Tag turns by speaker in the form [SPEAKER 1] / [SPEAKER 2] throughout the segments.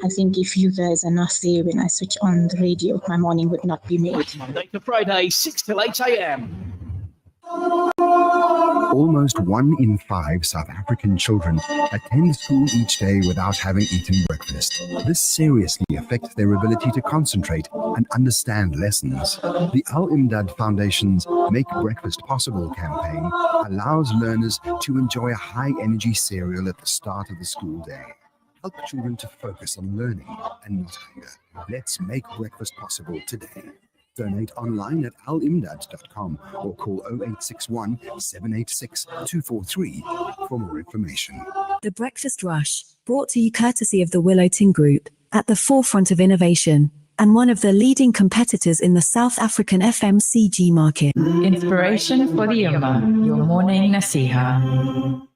[SPEAKER 1] I think if you guys are not there when I switch on the radio, my morning would not be made.
[SPEAKER 2] Monday to Friday, 6 till 8 a.m.
[SPEAKER 3] Almost 1 in 5 South African children attend school each day without having eaten breakfast. This seriously affects their ability to concentrate and understand lessons. The Al-Imdad Foundation's Make Breakfast Possible campaign allows learners to enjoy a high-energy cereal at the start of the school day. Help children to focus on learning and not hunger. Let's make breakfast possible today. Donate online at alimdad.com or call 0861 786 243 for more information.
[SPEAKER 4] The Breakfast Rush, brought to you courtesy of the Willow Tin Group, at the forefront of innovation and one of the leading competitors in the South African FMCG market.
[SPEAKER 5] Inspiration for the Ummah, your morning nasiha.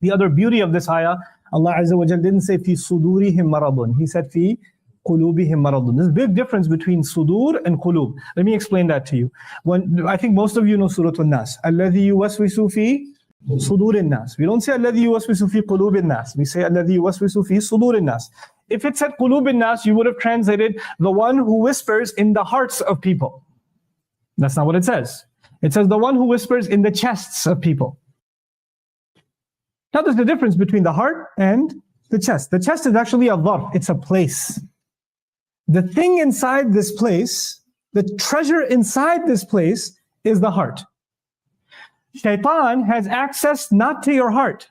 [SPEAKER 6] The other beauty of this ayah, Allah Azza wa Jal didn't say fi sudurihim maradun. He said fi qulubihim maradun. There's a big difference between sudur and qulub. Let me explain that to you. I think most of you know Surah An-Nas. Alladhi yuwaswisu fi sudurin nas. We don't say alladhi yuwaswisu fi qulubin nas. We say alladhi yuwaswisu fi sudurin nas. If it said qulubin nas, you would have translated the one who whispers in the hearts of people. That's not what it says. It says the one who whispers in the chests of people. Now there's the difference between the heart and the chest. The chest is actually a dharf, it's a place. The thing inside this place, the treasure inside this place is the heart. Shaitan has access not to your heart.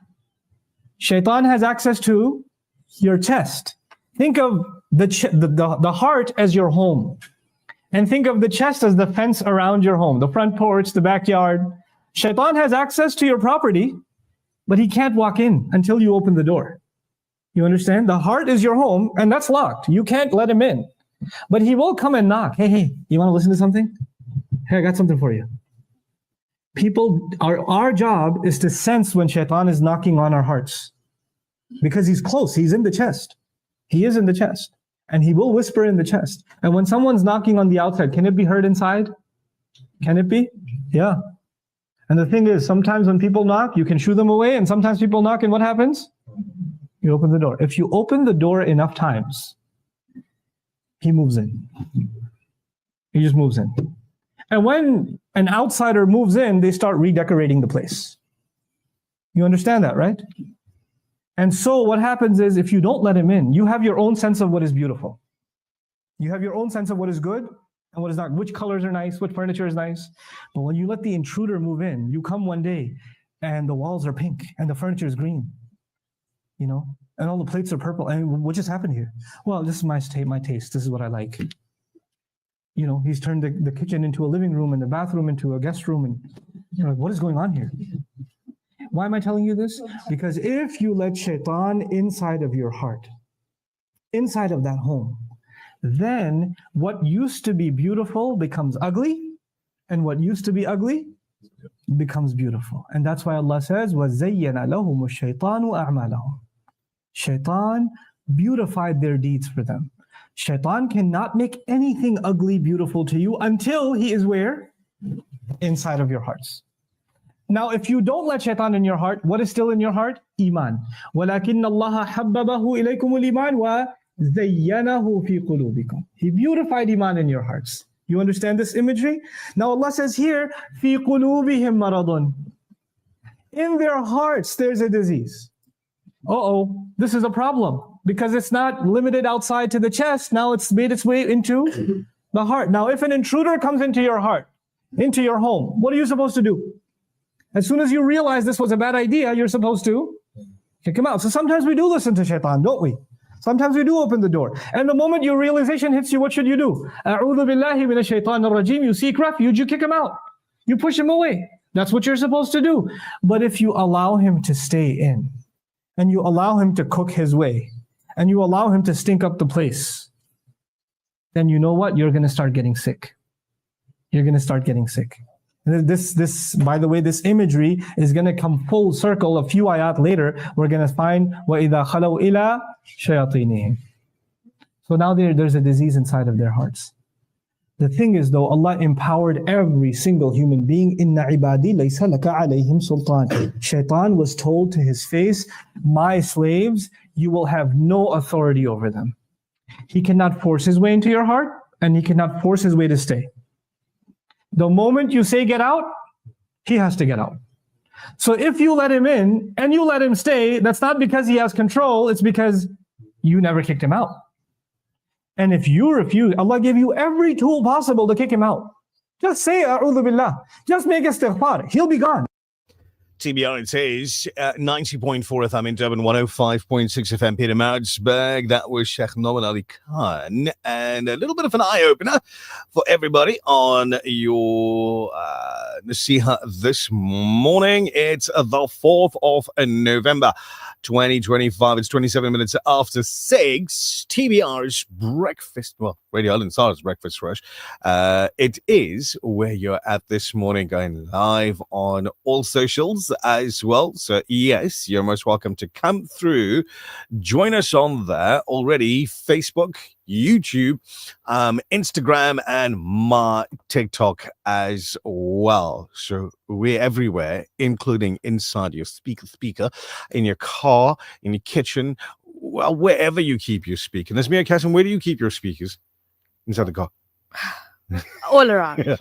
[SPEAKER 6] Shaitan has access to your chest. Think of the heart as your home. And think of the chest as the fence around your home, the front porch, the backyard. Shaitan has access to your property, but he can't walk in until you open the door. You understand? The heart is your home, and that's locked. You can't let him in. But he will come and knock. Hey, you want to listen to something? Hey, I got something for you. Our job is to sense when Shaitan is knocking on our hearts. Because he's close, he's in the chest. He is in the chest. And he will whisper in the chest. And when someone's knocking on the outside, can it be heard inside? Can it be? Yeah. And the thing is, sometimes when people knock, you can shoo them away, and sometimes people knock, and what happens? You open the door. If you open the door enough times, he moves in. He just moves in. And when an outsider moves in, they start redecorating the place. You understand that, right? And so what happens is, if you don't let him in, you have your own sense of what is beautiful. You have your own sense of what is good and what is not, which colors are nice, which furniture is nice. But when you let the intruder move in, you come one day and the walls are pink and the furniture is green, you know, and all the plates are purple. And what just happened here? Well, this is my taste. This is what I like. You know, he's turned the kitchen into a living room and the bathroom into a guest room. And you're like, what is going on here? Why am I telling you this? Because if you let Shaitan inside of your heart, inside of that home, then what used to be beautiful becomes ugly, and what used to be ugly becomes beautiful. And that's why Allah says, وَزَيَّنَ لَهُمُ الشَّيْطَانُ أَعْمَالَهُم. Shaitan beautified their deeds for them. Shaitan cannot make anything ugly beautiful to you until he is where? Inside of your hearts. Now, if you don't let Shaitan in your heart, what is still in your heart? Iman. وَلَكِنَّ اللَّهَ حَبَّبَهُ إِلَيْكُمُ الْإِيمَانِ وَزَيَّنَهُ فِي قُلُوبِكُمْ. He beautified Iman in your hearts. You understand this imagery? Now Allah says here, فِي قُلُوبِهِمْ مَرَضٌ. In their hearts, there's a disease. This is a problem. Because it's not limited outside to the chest, now it's made its way into the heart. Now, if an intruder comes into your heart, into your home, what are you supposed to do? As soon as you realize this was a bad idea, you're supposed to kick him out. So sometimes we do listen to Shaitan, don't we? Sometimes we do open the door. And the moment your realization hits you, what should you do? A'udhu billahi minash shaitanir rajim. You seek refuge, you kick him out. You push him away. That's what you're supposed to do. But if you allow him to stay in, and you allow him to cook his way, and you allow him to stink up the place, then you know what? You're going to start getting sick. You're going to start getting sick. This, by the way, this imagery is going to come full circle. A few ayat later, we're going to find وَإِذَا خَلَوْا إِلَىٰ شَيَاطِينِهِمْ. So now there's a disease inside of their hearts. The thing is though, Allah empowered every single human being. إِنَّ عِبَادِي لَيْسَ لَكَ عَلَيْهِمْ سُلْطَانٍ. Shaitan was told to his face, my slaves, you will have no authority over them. He cannot force his way into your heart, and he cannot force his way to stay. The moment you say get out, he has to get out. So if you let him in and you let him stay, that's not because he has control, it's because you never kicked him out. And if you refuse, Allah gave you every tool possible to kick him out. Just say, A'udhu Billah. Just make istighfar. He'll be gone.
[SPEAKER 7] TBR, it is 90.4 FM in Durban, 105.6 FM Peter Maritzburg. That was Sheikh Noman Ali Khan. And a little bit of an eye-opener for everybody on your Nasiha this morning. It's the 4th of November, 2025. It's 27 minutes after 6. TBR's breakfast, well, Radio Island Stars breakfast rush. It is where you're at this morning, going live on all socials as well. So yes, you're most welcome to come through. Join us on there already. Facebook, YouTube, Instagram, and my TikTok as well. So we're everywhere, including inside your speaker, in your car, in your kitchen, well, wherever you keep your speaker. There's me, Kasim. Where do you keep your speakers? Inside the car.
[SPEAKER 8] All around.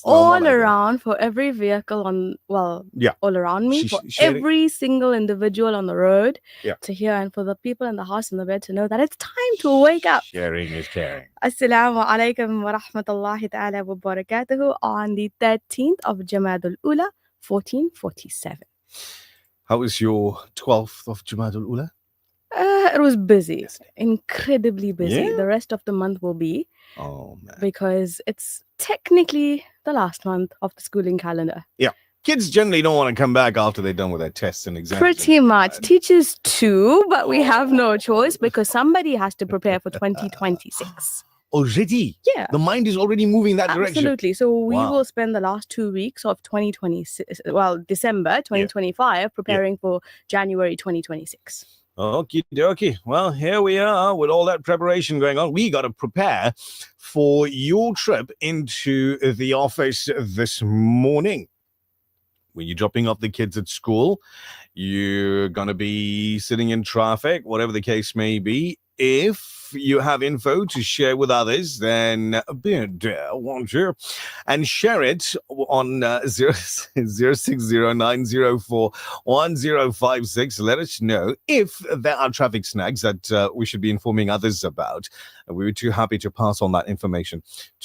[SPEAKER 8] All around for every vehicle all around me, for every single individual on the road to hear, and for the people in the house and the bed to know that it's time to wake up.
[SPEAKER 7] Sharing is caring.
[SPEAKER 8] Assalamu alaikum wa rahmatullahi ta'ala wa barakatuhu on the 13th of Jamadul Ula, 1447.
[SPEAKER 7] How was your 12th of Jamadul Ula?
[SPEAKER 8] It was busy, incredibly busy.
[SPEAKER 7] Yeah.
[SPEAKER 8] The rest of the month will be.
[SPEAKER 7] Oh, man.
[SPEAKER 8] Because it's technically the last month of the schooling calendar.
[SPEAKER 7] Yeah. Kids generally don't want to come back after they're done with their tests and exams.
[SPEAKER 8] Pretty much. Teachers too, but we have no choice because somebody has to prepare for 2026.
[SPEAKER 7] Already?
[SPEAKER 8] Yeah.
[SPEAKER 7] The mind is already moving that direction.
[SPEAKER 8] Absolutely. So we
[SPEAKER 7] Wow.
[SPEAKER 8] will spend the last 2 weeks of 2026, December 2025, preparing for January 2026.
[SPEAKER 7] Okie dokie. Well, here we are with all that preparation going on. We got to prepare for your trip into the office this morning. When you're dropping off the kids at school, you're going to be sitting in traffic, whatever the case may be. If you have info to share with others, then won't you? And share it on 0609041056. Let us know if there are traffic snags that we should be informing others about. We were too happy to pass on that information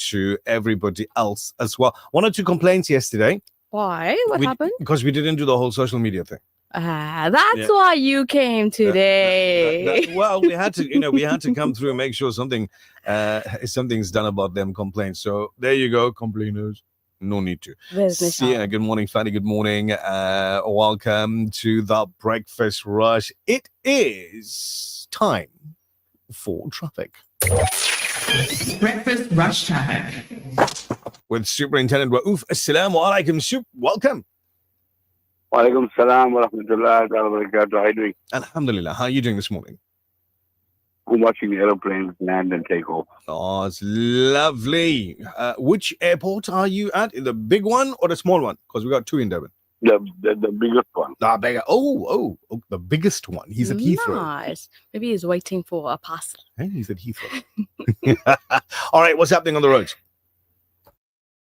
[SPEAKER 7] to everybody else as well. 1 or 2 complaints yesterday.
[SPEAKER 8] Why? What happened?
[SPEAKER 7] Because we didn't do the whole social media thing.
[SPEAKER 8] That's why you came today.
[SPEAKER 7] Well, we had to come through and make sure something's done about them complaints. So there you go, complainers. No need to. Good morning, Fanny. Good morning. Welcome to the breakfast rush. It is time for traffic.
[SPEAKER 5] Breakfast rush traffic.
[SPEAKER 7] With Superintendent Raouf. Assalamu alaikum, Sup. Welcome.
[SPEAKER 9] Walaikum salam wa rahmatullahi wa barakatuh. How are you doing?
[SPEAKER 7] Alhamdulillah. How are you doing this morning?
[SPEAKER 9] I'm watching the aeroplanes land and take off.
[SPEAKER 7] Oh, it's lovely. Which airport are you at? The big one or the small one? Because we got 2 in Durban.
[SPEAKER 9] The biggest one.
[SPEAKER 7] Bigger. Oh, the biggest one. He's at Heathrow.
[SPEAKER 8] Nice. Maybe he's waiting for a parcel.
[SPEAKER 7] Hey, he's at Heathrow. All right, what's happening on the roads?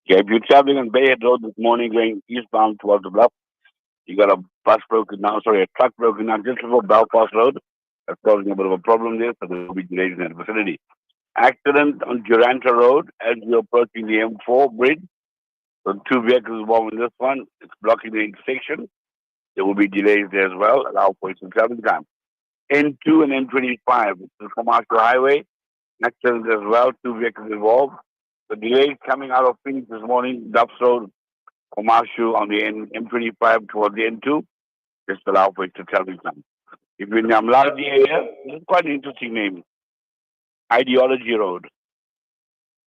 [SPEAKER 9] Yeah, if you're traveling on Bayhead Road this morning going eastbound towards the bluff, you got a truck broken down just before Belfast Road. That's causing a bit of a problem there, so there will be delays in that vicinity. Accident on Duranta Road as you're approaching the M4 bridge. So 2 vehicles involved in this one. It's blocking the intersection. There will be delays there as well. Allow for some travel time. N2 and N25, it's the Commercial Highway. Accident as well, 2 vehicles involved. The delays coming out of Phoenix this morning, Duffs Road, Commercial on the M25 towards the N2. Just allow for extra travel time. If you're in the Amladi area, this is quite an interesting name. Ideology Road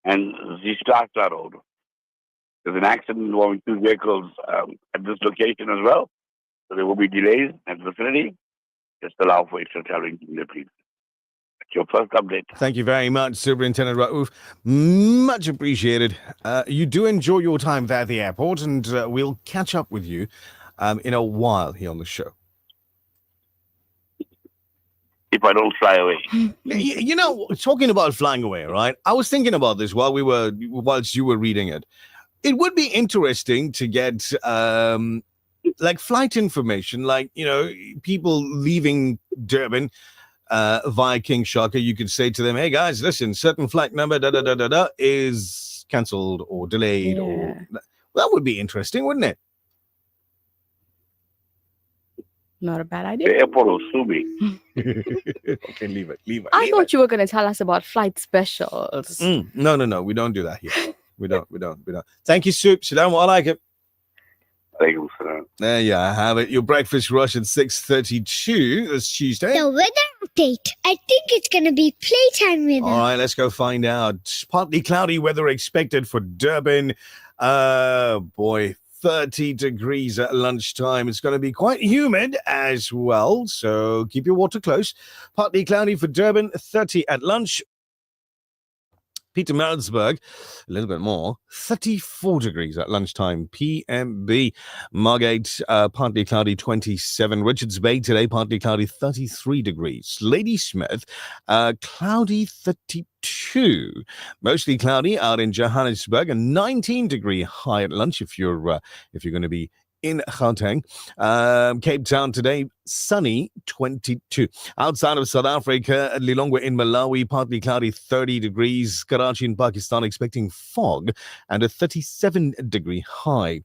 [SPEAKER 9] and Zistasa Road. There's an accident involving 2 vehicles at this location as well. So there will be delays at the vicinity. Just allow for extra traveling, please. That's your first update.
[SPEAKER 7] Thank you very much, Superintendent Raouf. Much appreciated. You do enjoy your time there at the airport, and we'll catch up with you in a while here on the show.
[SPEAKER 9] if I don't fly away.
[SPEAKER 7] You know, talking about flying away, right? I was thinking about this whilst you were reading it. It would be interesting to get like flight information, like, you know, people leaving Durban via King Shaka. You could say to them, hey guys, listen, certain flight number is cancelled or delayed. Or that would be interesting, wouldn't it?
[SPEAKER 8] Not a bad idea.
[SPEAKER 9] The airport will sue me.
[SPEAKER 7] Okay, leave it.
[SPEAKER 8] I thought you were going to tell us about flight specials.
[SPEAKER 7] No. We don't do that here. We don't. Thank you, Soup. Salam alaikum. There you have it. Your breakfast rush at 6:32 this Tuesday.
[SPEAKER 10] The weather update. I think it's going to be playtime weather.
[SPEAKER 7] All right, let's go find out. Partly cloudy weather expected for Durban. 30 degrees at lunchtime. It's going to be quite humid as well, so keep your water close. Partly cloudy for Durban, 30 at lunch. Pietermaritzburg, a little bit more, 34 degrees at lunchtime. PMB, Margate, partly cloudy, 27. Richards Bay today, partly cloudy, 33 degrees. Ladysmith, cloudy, 32. Mostly cloudy out in Johannesburg, a 19-degree high at lunch if you're going to be in Gauteng. Cape Town today, sunny, 22. Outside of South Africa, Lilongwe in Malawi, partly cloudy, 30 degrees. Karachi in Pakistan expecting fog and a 37-degree high.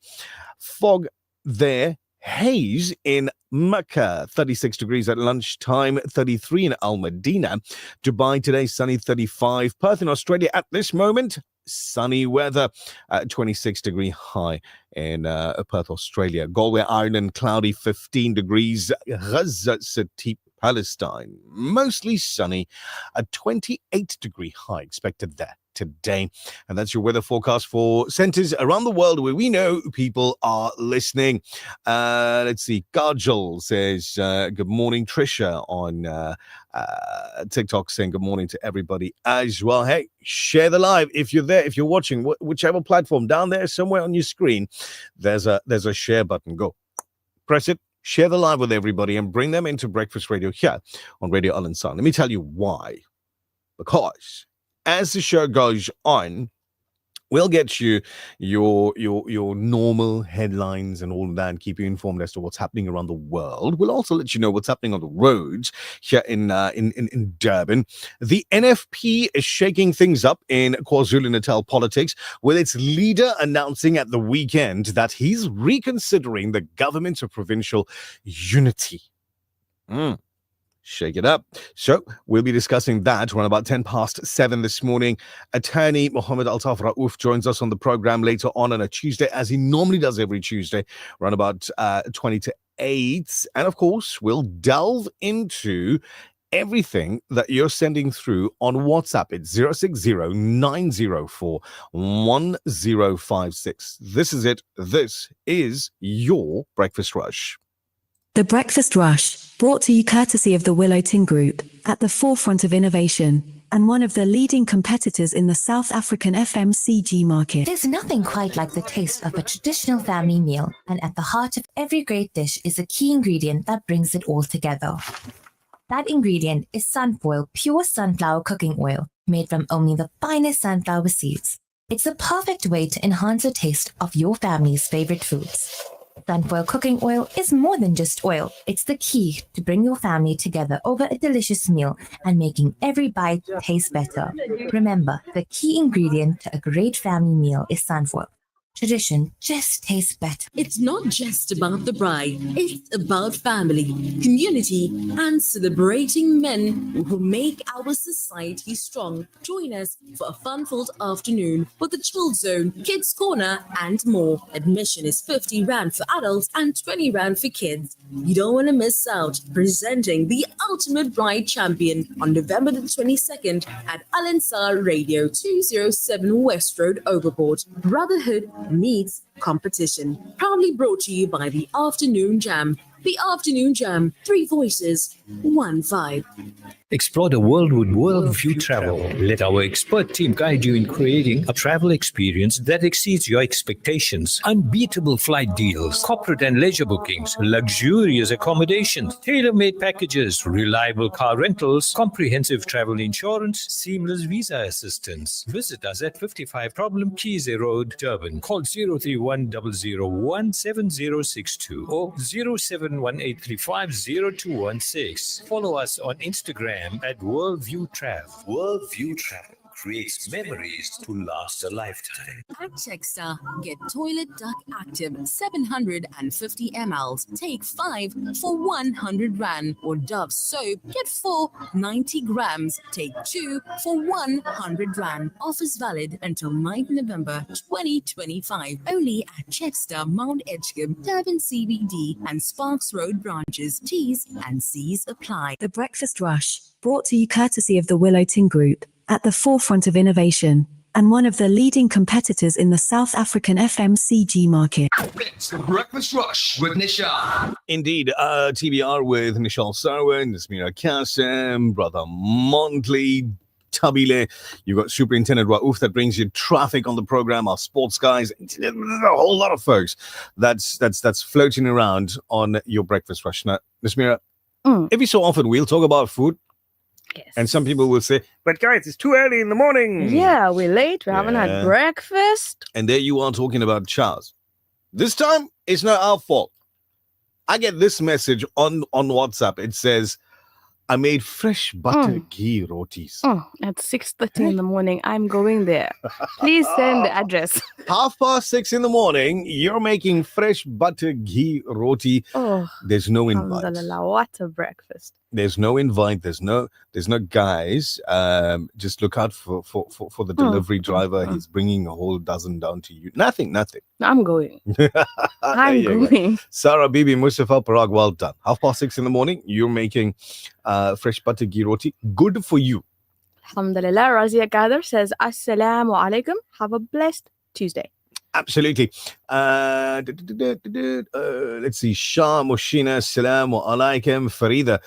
[SPEAKER 7] Fog there. Haze in Mecca, 36 degrees at lunchtime, 33 in Al Madina. Dubai today, sunny, 35. Perth in Australia at this moment, sunny weather, 26-degree high in Perth, Australia. Galway, Ireland, cloudy, 15 degrees. Gaza City, Palestine, mostly sunny, a 28-degree high expected there today. And that's your weather forecast for centers around the world where we know people are listening. Let's see. Kajal says, good morning. Trisha on TikTok saying good morning to everybody as well. Hey, share the live. If you're there, if you're watching, whichever platform, down there somewhere on your screen, there's a share button. Go. Press it. Share the live with everybody and bring them into Breakfast Radio here on Radio Al Insan. Let me tell you why. Because as the show goes on, we'll get you your normal headlines and all of that and keep you informed as to what's happening around the world. We'll also let you know what's happening on the roads here in Durban. The NFP is shaking things up in KwaZulu-Natal politics, with its leader announcing at the weekend that he's reconsidering the government of provincial unity. Shake it up. So we'll be discussing that around about 7:10 this morning. Attorney Mohammed Altaf Raouf joins us on the program later on a Tuesday, as he normally does every Tuesday, around about 20 to 8. And of course, we'll delve into everything that you're sending through on WhatsApp. It's 060-904-1056. This is it. This is your Breakfast Rush.
[SPEAKER 4] The Breakfast Rush, brought to you courtesy of the Willow Tin Group, at the forefront of innovation, and one of the leading competitors in the South African FMCG market.
[SPEAKER 11] There's nothing quite like the taste of a traditional family meal, and at the heart of every great dish is a key ingredient that brings it all together. That ingredient is Sunfoil pure sunflower cooking oil, made from only the finest sunflower seeds. It's the perfect way to enhance the taste of your family's favorite foods. Sunfoil cooking oil is more than just oil. It's the key to bring your family together over a delicious meal and making every bite taste better. Remember, the key ingredient to a great family meal is sunfoil. Tradition just tastes better.
[SPEAKER 12] It's not just about the bride. It's about family, community, and celebrating men who make our society strong. Join us for a fun-filled afternoon with the Chill Zone, Kids Corner, and more. Admission is 50 Rand for adults and 20 Rand for kids. You don't want to miss out. Presenting the Ultimate Bride Champion on November the 22nd at Al Ansar Radio, 207 West Road, Overport. Brotherhood meets competition. Proudly brought to you by the Afternoon Jam. The Afternoon Jam, 3 voices, 1 vibe.
[SPEAKER 13] Explore the world with Worldview Travel. Let our expert team guide you in creating a travel experience that exceeds your expectations. Unbeatable flight deals, corporate and leisure bookings, luxurious accommodations, tailor-made packages, reliable car rentals, comprehensive travel insurance, seamless visa assistance. Visit us at 55 Problem Keys Road, Durban. Call 031 001 7062 or 0718350216. Follow us on Instagram at Worldview Travel. Worldview Travel creates memories to last a lifetime.
[SPEAKER 12] At Checkstar, get Toilet Duck Active 750 ml. Take 5 for 100 Rand. Or Dove Soap, get 4 90 grams. Take 2 for 100 Rand. Offers valid until 9th November 2025. Only at Checkstar, Mount Edgecombe, Durban CBD and Sparks Road branches. T's and C's apply.
[SPEAKER 4] The Breakfast Rush, brought to you courtesy of the Willow Tin Group, at the forefront of innovation and one of the leading competitors in the South African FMCG market.
[SPEAKER 2] It's the Breakfast Rush with Nisha.
[SPEAKER 7] Indeed, TBR with Nishal Sarwan, Nasmira Kasim, Brother Montley, Tabile. You've got Superintendent Raouf that brings you traffic on the program, our sports guys. There's a whole lot of folks that's floating around on your Breakfast Rush. Now, Nasmira, every so often we'll talk about food.
[SPEAKER 8] Yes.
[SPEAKER 7] And some people will say, but guys, it's too early in the morning.
[SPEAKER 8] Yeah, we're late. We haven't had breakfast.
[SPEAKER 7] And there you are talking about chars. This time, it's not our fault. I get this message on WhatsApp. It says, I made fresh butter ghee rotis.
[SPEAKER 8] At 6:30 in the morning, I'm going there. Please send the address.
[SPEAKER 7] 6:30 in the morning, you're making fresh butter ghee roti. There's no invite.
[SPEAKER 8] Alhamdulillah, what a breakfast.
[SPEAKER 7] There's no invite. There's no guys. Just look out for the delivery driver. He's bringing a whole dozen down to you. Nothing.
[SPEAKER 8] I'm going. I'm going.
[SPEAKER 7] Sarah Bibi Mustafa Parag, well done. 6:30 in the morning, you're making fresh butter ghee roti. Good for you.
[SPEAKER 8] Alhamdulillah. Razia Kader says, Assalamu alaikum. Have a blessed Tuesday.
[SPEAKER 7] Absolutely. Let's see. Shah Mushina, Assalamu alaikum. Farida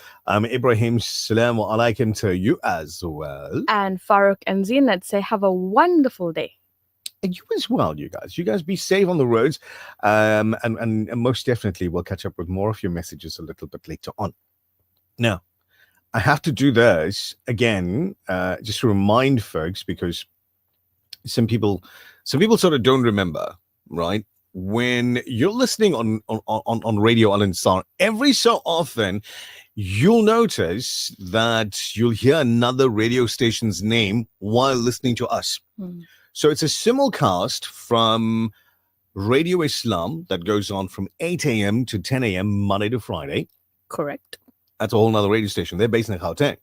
[SPEAKER 7] Ibrahim, Assalamu alaikum to you as well.
[SPEAKER 8] And Farouk and Zinat say, have a wonderful day.
[SPEAKER 7] And you as well, you guys. You guys be safe on the roads. And most definitely we'll catch up with more of your messages a little bit later on. Now, I have to do this again, just to remind folks, because some people sort of don't remember, right? When you're listening on Radio Al Ansar, every so often you'll notice that you'll hear another radio station's name while listening to us. So it's a simulcast from Radio Islam that goes on from 8 a.m. to 10 a.m. Monday to Friday.
[SPEAKER 8] Correct.
[SPEAKER 7] That's a whole nother radio station. They're based in Gauteng.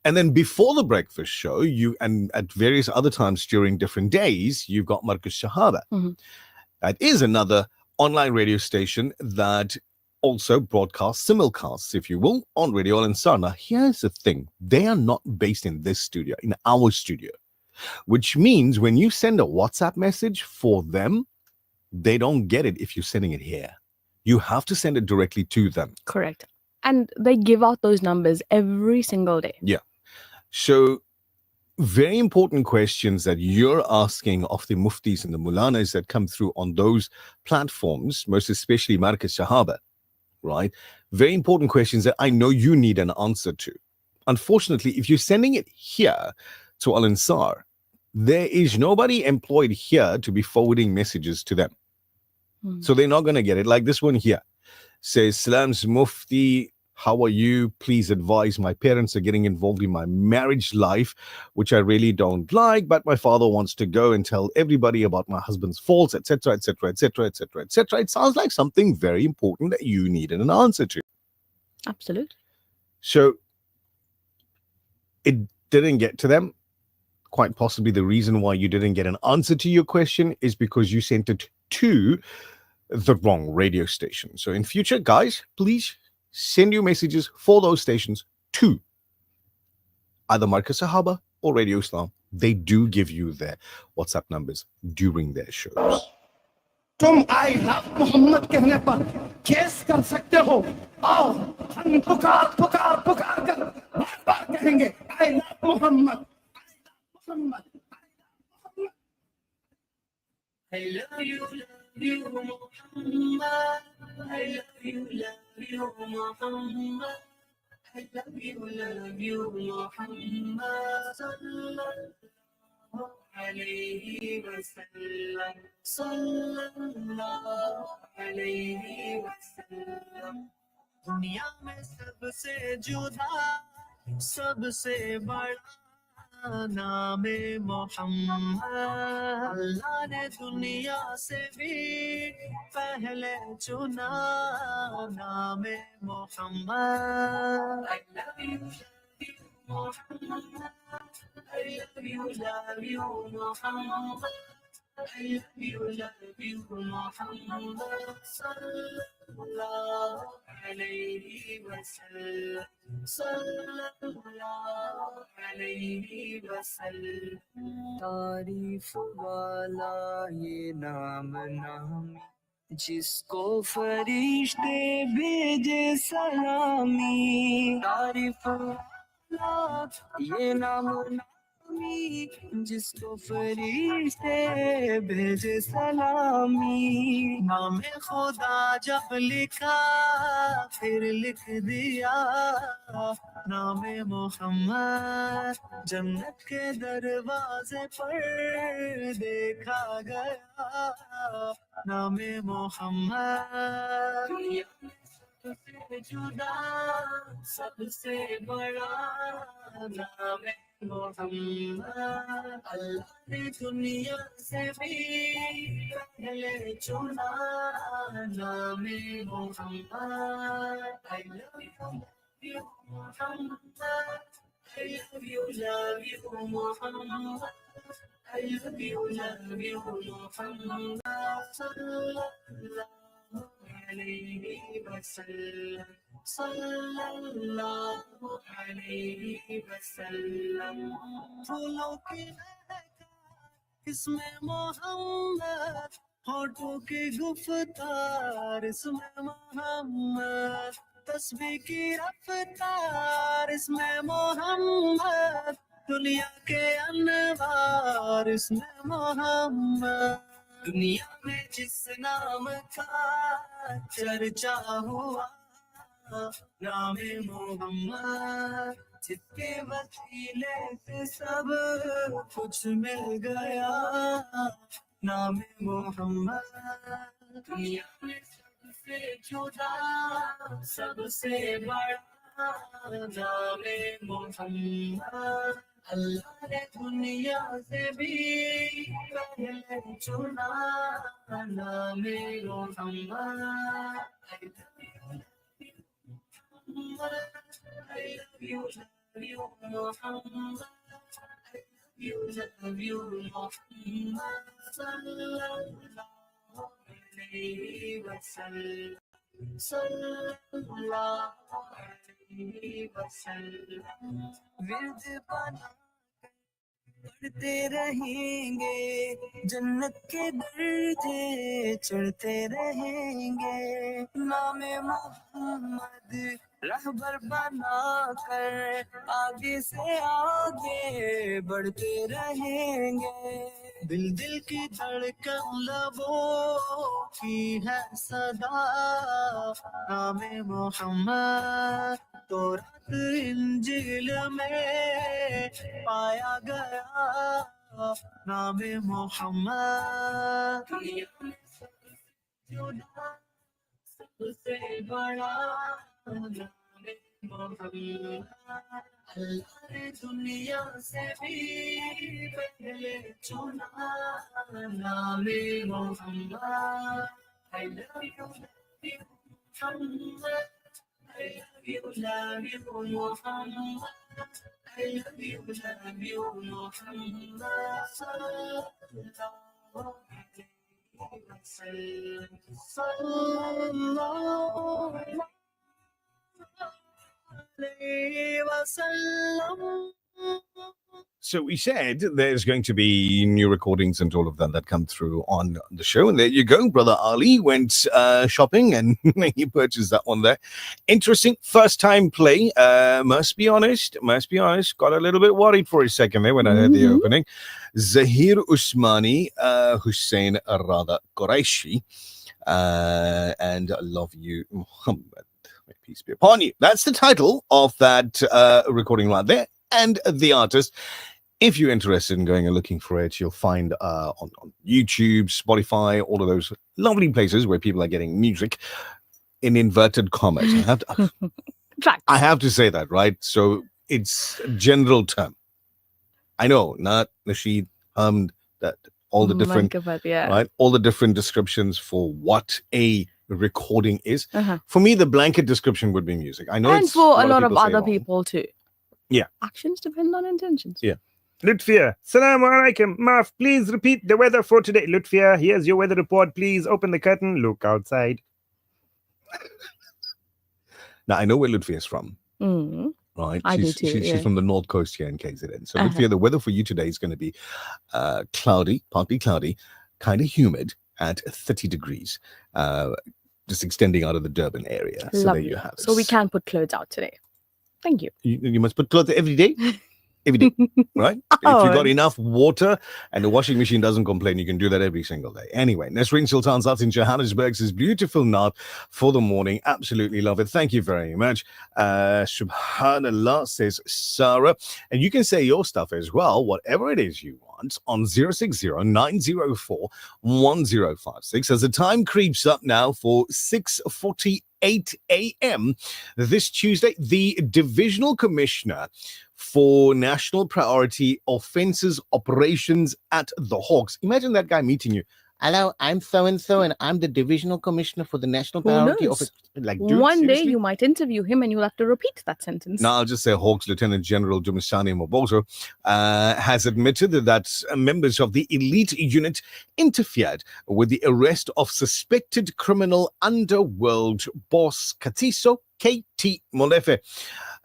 [SPEAKER 7] And then before the breakfast show, and at various other times during different days, you've got Marcus Shahaba. That is another online radio station that also broadcasts simulcasts, if you will, on Radio Al Ansar. Now, here's the thing. They are not based in this studio, in our studio, which means when you send a WhatsApp message for them, they don't get it if you're sending it here. You have to send it directly to them.
[SPEAKER 8] Correct. And they give out those numbers every single day.
[SPEAKER 7] Yeah. So very important questions that you're asking of the muftis and the mulanas that come through on those platforms, most especially Marcus Shahaba, right? Very important questions that I know you need an answer to. Unfortunately, if you're sending it here to Al Ansar, there is nobody employed here to be forwarding messages to them. So they're not going to get it. Like this one here says, Salams Mufti, how are you? Please advise. My parents are getting involved in my marriage life, which I really don't like, but my father wants to go and tell everybody about my husband's faults, etc., etc., etc., etc., etc. It sounds like something very important that you needed an answer to.
[SPEAKER 8] Absolutely.
[SPEAKER 7] So it didn't get to them. Quite possibly the reason why you didn't get an answer to your question is because you sent it to the wrong radio station. So in future, guys, please send your messages for those stations to either Marcus Sahaba or Radio Islam. They do give you their WhatsApp numbers during their shows.
[SPEAKER 14] तुम आई love Mohammad कहने पर case कर सकते हो, आओ हम पुकार पुकार पुकार कर बार बार कहेंगे I love Mohammad, Mohammad. I love you, Muhammad. I love you, Muhammad. I love you, Muhammad. Sallallahu alayhi wa sallam. Sallallahu alayhi wa sallam. दुनिया में सबसे जुदा सबसे बड़ा नाम मोहम्मद, अल्लाह ने दुनिया से भी पहले चुना नाम Mohammad. I love you, Muhammad. I love you, Muhammad. I love you, Muhammad. Sallallahu alayhi wa sallam. Sallallahu alayhi wa sallam. तारीफ वाला ये नाम नामी, जिसको फरिश्ते भेजे सलामी। तारीफ वाला ये नाम नामी, जिसको फरिश्ते भेजे सलामी। नाम खुदा जब लिखा फिर लिख दिया नाम मोहम्मद, जन्नत के दरवाजे पर देखा गया नाम मोहम्मद। सबसे जुदा सबसे बड़ा नाम मोहम्मद, अल्लाह ने दुनिया से भी पहले चुना नाम Mohammad. I love you, Muhammad. I love you, Muhammad. I love you, Muhammad. Sallallahu alayhi wa sallam. Sallallahu alayhi wa sallam. फूलों की महक इसमें मोहम्मद, होठों की गुफ्तार इसमें मोहम्मद, तस्बीह की रफ्तार इसमें मोहम्मद, दुनिया के अनवार इसमें मोहम्मद। दुनिया में जिस नाम का चर्चा हुआ नाम मोहम्मद, जिसके वसीले से सब कुछ मिल गया नाम मोहम्मद। दुनिया में सबसे जुदा सबसे बड़ा नाम मोहम्मद, अल्लाह ने दुनिया से भी पहले चुना नाम Mohammad. I love you, Muhammad. I love you, Muhammad. Sallallahu alayhi wa sallam. Sallallahu alayhi wa sallam. विरद बना पढ़ते रहेंगे, जन्नत के दर्जे चढ़ते रहेंगे। नाम मोहम्मद रहबर बना कर आगे से आगे बढ़ते रहेंगे। दिल दिल की धड़कन लबों की है सदा नाम मोहम्मद, तौरात इंजील में पाया गया नाम मोहम्मद। सबसे बड़ा नाम मोहम्मद, अल्लाह ने दुनिया से भी पहले चुना नाम Mohammad. I love you, Muhammad. I love you, Muhammad. I love you, Muhammad. Sallallahu alayhi wa sallam. Sallallahu alayhi wa sallam.
[SPEAKER 7] So we said there's going to be new recordings and all of that come through on the show. And there you go. Brother Ali went shopping and he purchased that one there. Interesting first-time play. Must be honest. Got a little bit worried for a second there when I heard the opening. Zahir Usmani, Hussein Radha Qureshi, and I Love You, Muhammad. May peace be upon you. That's the title of that recording right there. And the artist. If you're interested in going and looking for it, you'll find on YouTube, Spotify, all of those lovely places where people are getting music in inverted commas. I have to say that, right? So it's a general term. I know, not Nasheed, that all the different, right? All the different descriptions for what a recording is. For me, the blanket description would be music. I know,
[SPEAKER 8] and for a lot of other people too.
[SPEAKER 7] Yeah.
[SPEAKER 8] Actions depend on intentions.
[SPEAKER 7] Yeah.
[SPEAKER 15] Lutfia, Assalamu alaikum. Maf, please repeat the weather for today. Lutfia, here's your weather report. Please open the curtain. Look outside.
[SPEAKER 7] Now, I know where Lutfia is from. Right?
[SPEAKER 8] I do too.
[SPEAKER 7] She's from the North Coast here in KZN. So, Lutfia, the weather for you today is going to be cloudy, partly cloudy, kind of humid at 30 degrees, just extending out of the Durban area. So there you have it.
[SPEAKER 8] So we can put clothes out today. Thank you.
[SPEAKER 7] You must put clothes every day. Every day, right? If you've got enough water and the washing machine doesn't complain, you can do that every single day. Anyway, Nesreen Sultan Zat in Johannesburg says, beautiful night for the morning. Absolutely love it. Thank you very much. Subhanallah, says Sarah. And you can say your stuff as well, whatever it is you want, on 060-904-1056. As the time creeps up now for 6:48 a.m. this Tuesday, the Divisional Commissioner for National Priority Offences Operations at the Hawks. Imagine that guy meeting you. Hello, I'm so-and-so, and I'm the Divisional Commissioner for the National Priority Offences. Like, dude,
[SPEAKER 8] one
[SPEAKER 7] seriously?
[SPEAKER 8] day you might interview him and you'll have to repeat that sentence.
[SPEAKER 7] No, I'll just say Hawks Lieutenant General Dumisani Moboso has admitted that members of the elite unit interfered with the arrest of suspected criminal underworld boss Katiso KT Molefe.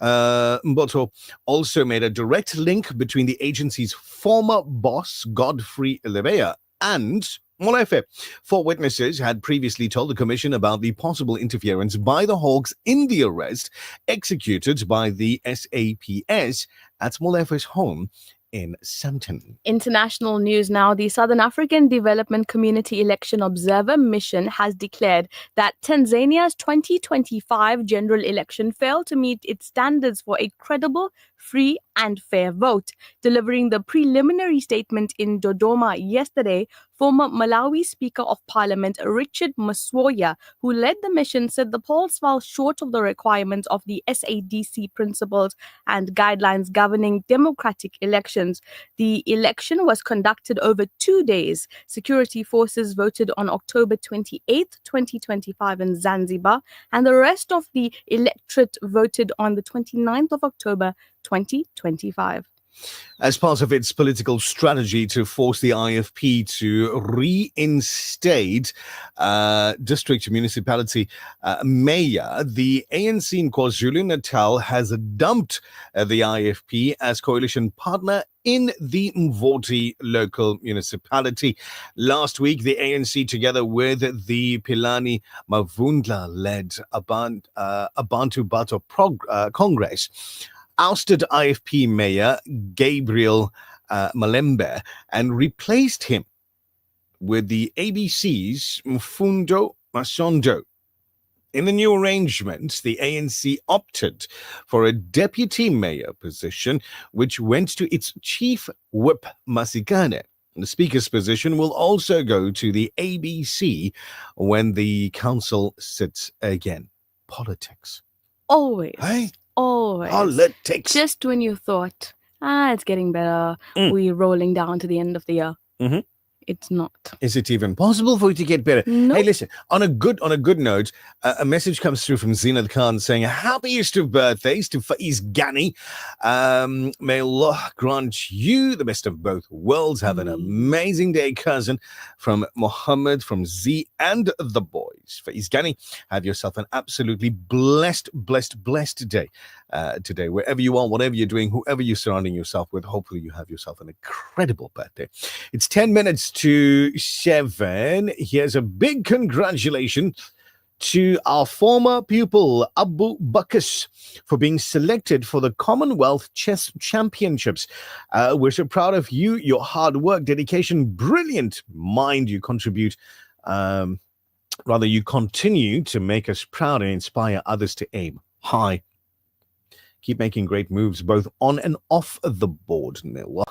[SPEAKER 7] Mboto also made a direct link between the agency's former boss, Godfrey Lebeya, and Molefe. Four witnesses had previously told the commission about the possible interference by the Hawks in the arrest executed by the SAPS at Molefe's home in Sandton.
[SPEAKER 8] International news now. The Southern African Development Community Election Observer Mission has declared that Tanzania's 2025 general election failed to meet its standards for a credible, free and fair vote. Delivering the preliminary statement in Dodoma yesterday, former Malawi Speaker of Parliament Richard Muswoya, who led the mission, said the polls fell short of the requirements of the SADC principles and guidelines governing democratic elections. The election was conducted over 2 days. Security forces voted on October 28, 2025 in Zanzibar, and the rest of the electorate voted on the 29th of October 2025.
[SPEAKER 7] As part of its political strategy to force the IFP to reinstate district municipality mayor, the ANC in KwaZulu-Natal has dumped the IFP as coalition partner in the Mvoti local municipality. Last week, the ANC, together with the Philani Mavundla-led Abantu Bato Congress, ousted IFP Mayor Gabriel Malembe and replaced him with the ABC's Mfundo Masondo. In the new arrangement, the ANC opted for a deputy mayor position, which went to its chief whip, Masikane. The speaker's position will also go to the ABC when the council sits again. Politics.
[SPEAKER 8] Always.
[SPEAKER 7] Hey?
[SPEAKER 8] Always.
[SPEAKER 7] Politics.
[SPEAKER 8] Just when you thought, it's getting better, we're rolling down to the end of the year. It's not.
[SPEAKER 7] Is it even possible for you to get better?
[SPEAKER 8] No.
[SPEAKER 7] Hey, listen, on a good note, a message comes through from Zinad Khan saying, happiest of birthdays to Faiz Ghani. May Allah grant you the best of both worlds. Have an amazing day, cousin, from Mohammed, from Z and the boys. Faiz Ghani. Have yourself an absolutely blessed day today. Wherever you are, whatever you're doing, whoever you're surrounding yourself with, hopefully you have yourself an incredible birthday. It's 10 minutes to 7. Here's a big congratulations to our former pupil, Abu Bakas, for being selected for the Commonwealth Chess Championships. We're so proud of you, your hard work, dedication, brilliant mind you contribute. You continue to make us proud and inspire others to aim high. Keep making great moves both on and off the board, Nilwa.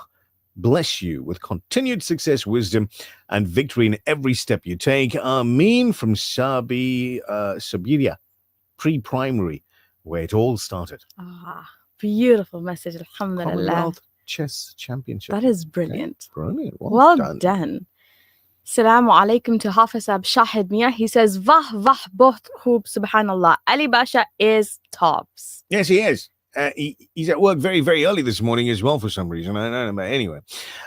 [SPEAKER 7] Bless you with continued success, wisdom, and victory in every step you take. Ameen from Sabiria, pre-primary, where it all started.
[SPEAKER 8] Beautiful message, alhamdulillah.
[SPEAKER 7] Commonwealth Chess Championship.
[SPEAKER 8] That is brilliant.
[SPEAKER 7] Okay. Brilliant.
[SPEAKER 8] Well done. Assalamu alaikum to Hafiz Ab Shahid Mia. He says, Vah vah boh khoob, subhanallah. Ali Basha is tops.
[SPEAKER 7] Yes, he is. He's at work very, very early this morning as well for some reason. I don't know, but anyway.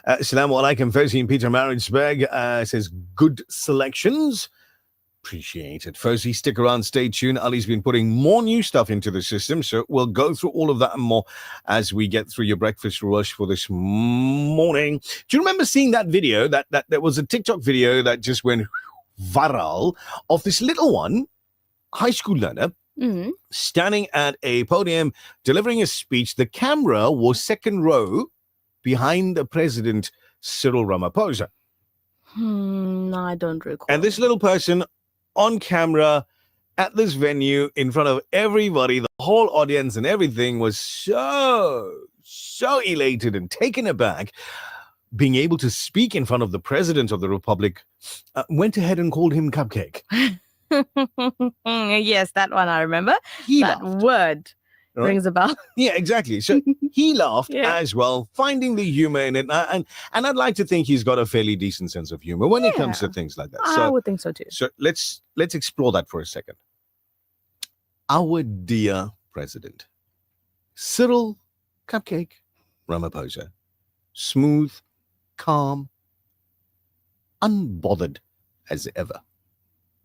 [SPEAKER 7] Assalamu alaikum, Fosi and Peter Maritzburg says, good selections. Appreciate it. Fosi, stick around, stay tuned. Ali's been putting more new stuff into the system, so we'll go through all of that and more as we get through your breakfast rush for this morning. Do you remember seeing that video? That there was a TikTok video that just went viral of this little one, high school learner, standing at a podium delivering a speech. The camera was second row behind the president, Cyril Ramaphosa.
[SPEAKER 8] No, I don't recall.
[SPEAKER 7] And this little person on camera at this venue in front of everybody, the whole audience and everything, was so elated and taken aback being able to speak in front of the president of the republic. Went ahead and called him Cupcake.
[SPEAKER 8] Yes, that one I remember. That word rings a bell.
[SPEAKER 7] Yeah, exactly. So he laughed as well, finding the humor in it. And I'd like to think he's got a fairly decent sense of humor when it comes to things like that.
[SPEAKER 8] I would think so too.
[SPEAKER 7] So let's explore that for a second. Our dear president, Cyril Cupcake Ramaphosa, smooth, calm, unbothered as ever.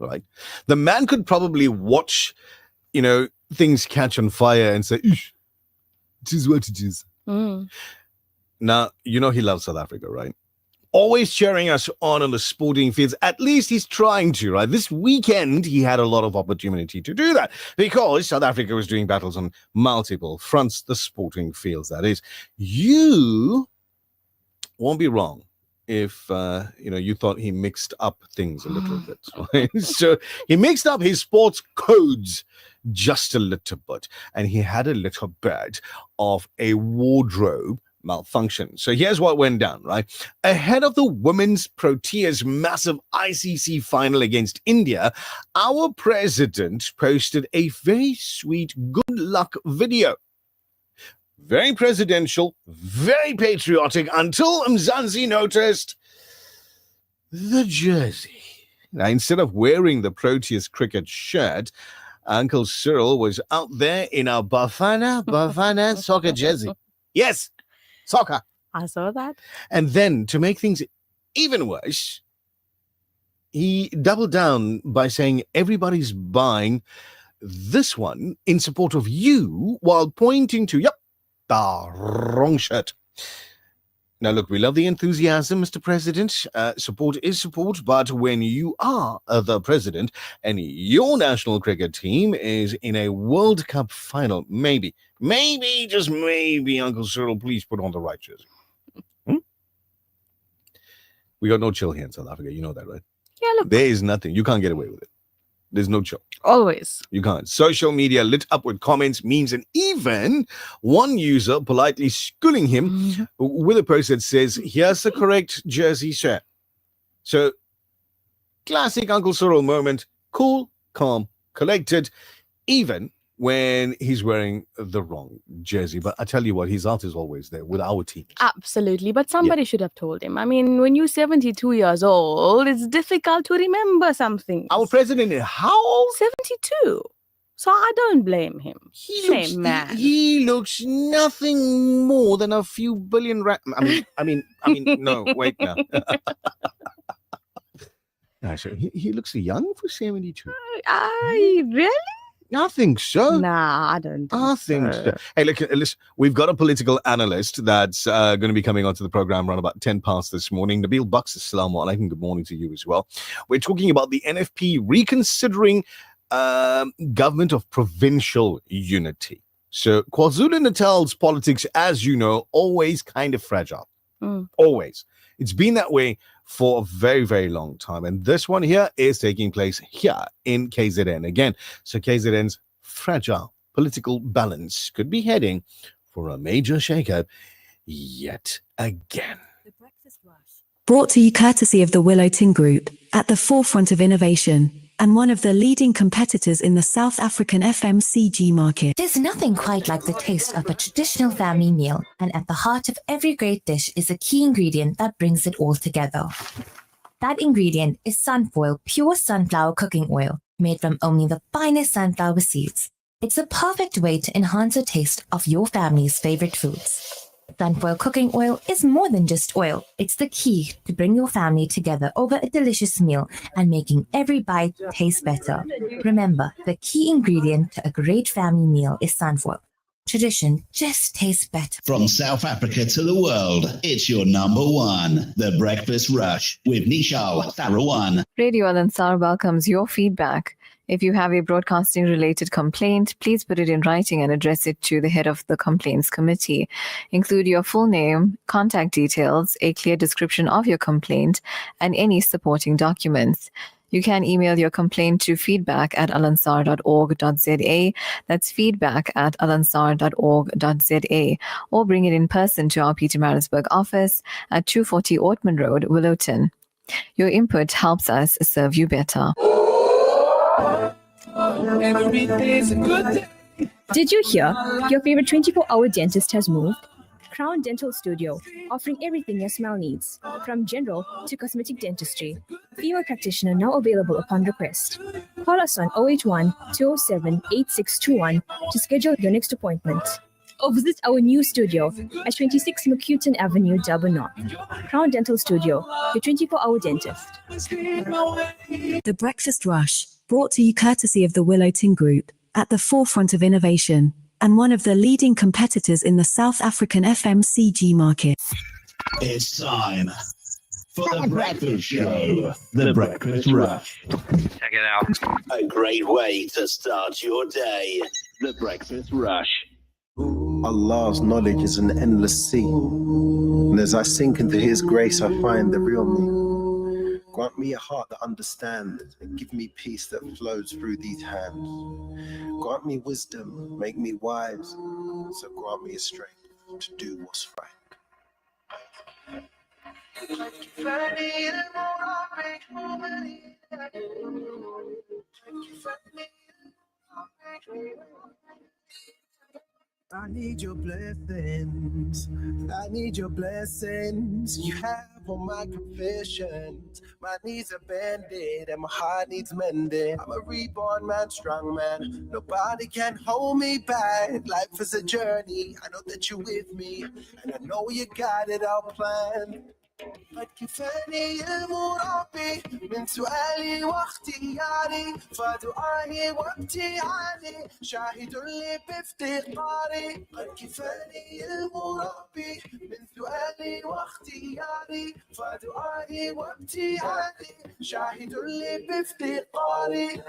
[SPEAKER 7] Right? The man could probably watch, things catch on fire and say, it is what it is. Now, he loves South Africa, right? Always cheering us on the sporting fields. At least he's trying to, right? This weekend, he had a lot of opportunity to do that because South Africa was doing battles on multiple fronts, the sporting fields, that is. You won't be wrong if you thought he mixed up things a little bit, right? So he mixed up his sports codes just a little bit, and he had a little bit of a wardrobe malfunction. So here's what went down, right? Ahead of the women's Proteas massive ICC final against India, our president posted a very sweet good luck video. Very presidential, very patriotic, until Mzansi noticed the jersey. Now, instead of wearing the Proteas cricket shirt, Uncle Cyril was out there in a Bafana soccer jersey. Yes, soccer.
[SPEAKER 8] I saw that.
[SPEAKER 7] And then, to make things even worse, he doubled down by saying everybody's buying this one in support of you, while pointing to, the wrong shirt. Now, look, we love the enthusiasm, Mr. President. Support is support, but when you are the president and your national cricket team is in a World Cup final, maybe, just maybe, Uncle Cyril, please put on the right jersey. We got no chill here in South Africa. You know that, right?
[SPEAKER 8] Yeah, look.
[SPEAKER 7] There is nothing. You can't get away with it. There's no chill.
[SPEAKER 8] Always.
[SPEAKER 7] You can't. Social media lit up with comments, memes, and even one user politely schooling him with a post that says, here's the correct jersey shirt. So, classic Uncle Cyril moment. Cool, calm, collected, even when he's wearing the wrong jersey. But I tell you what, his heart is always there with our team.
[SPEAKER 8] Absolutely. But somebody should have told him. I mean, when you're 72 years old, it's difficult to remember something.
[SPEAKER 7] Our president is how old?
[SPEAKER 8] 72. So I don't blame him.
[SPEAKER 7] He looks nothing more than a few billion I mean, no, wait now. Yeah, so he looks young for 72.
[SPEAKER 8] Really?
[SPEAKER 7] I think so.
[SPEAKER 8] Nah, I don't.
[SPEAKER 7] I think so. Hey, look, listen, we've got a political analyst that's going to be coming onto the program around about 10 past this morning. Nabil Bucks, assalamu alaikum. Good morning to you as well. We're talking about the NFP reconsidering government of provincial unity. So KwaZulu-Natal's politics, as you know, always kind of fragile. Always. It's been that way for a very, very long time. And this one here is taking place here in KZN again. So KZN's fragile political balance could be heading for a major shakeup yet again.
[SPEAKER 4] Brought to you courtesy of the Willow Tin Group, at the forefront of innovation, and one of the leading competitors in the South African FMCG market.
[SPEAKER 11] There's nothing quite like the taste of a traditional family meal, and at the heart of every great dish is a key ingredient that brings it all together. That ingredient is Sunfoil pure sunflower cooking oil, made from only the finest sunflower seeds. It's the perfect way to enhance the taste of your family's favorite foods. Sunfoil cooking oil is more than just oil. It's the key to bring your family together over a delicious meal and making every bite taste better. Remember, the key ingredient to a great family meal is Sunfoil. Tradition just tastes better.
[SPEAKER 16] From South Africa to the world, it's your number one, The Breakfast Rush with Nishal Tarawan.
[SPEAKER 17] Radio Al Ansar welcomes your feedback. If you have a broadcasting-related complaint, please put it in writing and address it to the head of the complaints committee. Include your full name, contact details, a clear description of your complaint, and any supporting documents. You can email your complaint to feedback@alansar.org.za. That's feedback@alansar.org.za. Or bring it in person to our Pietermaritzburg office at 240 Ortman Road, Willowton. Your input helps us serve you better.
[SPEAKER 18] Did you hear? Your favorite 24-hour dentist has moved? Crown Dental Studio, offering everything your smile needs, from general to cosmetic dentistry. Female practitioner now available upon request. Call us on 081-207-8621 to schedule your next appointment. Or visit our new studio at 26 McCuton Avenue, Durban North. Crown Dental Studio, your 24-hour dentist.
[SPEAKER 4] The Breakfast Rush, brought to you courtesy of the Willow Tin Group, at the forefront of innovation, and one of the leading competitors in the South African FMCG market.
[SPEAKER 16] It's time for The Breakfast Show, The Breakfast Rush.
[SPEAKER 19] Check it out.
[SPEAKER 16] A great way to start your day. The Breakfast Rush.
[SPEAKER 20] Allah's knowledge is an endless sea, and as I sink into His grace, I find the real me. Grant me a heart that understands, and give me peace that flows through these hands. Grant me wisdom, make me wise, so grant me a strength to do what's right. I need your blessings. I need your blessings. You have all my confessions. My knees are bended and my heart needs mending. I'm a reborn man, strong man. Nobody can hold me back. Life is a journey. I know that you're with me, and I know you got it all planned. قد كفاني المربي من سؤالي واختياري فدعائي وابتعادي شاهد لي بافتقاري قد كفاني المربي من سؤالي واختياري فدعائي وابتعادي شاهد لي بافتقاري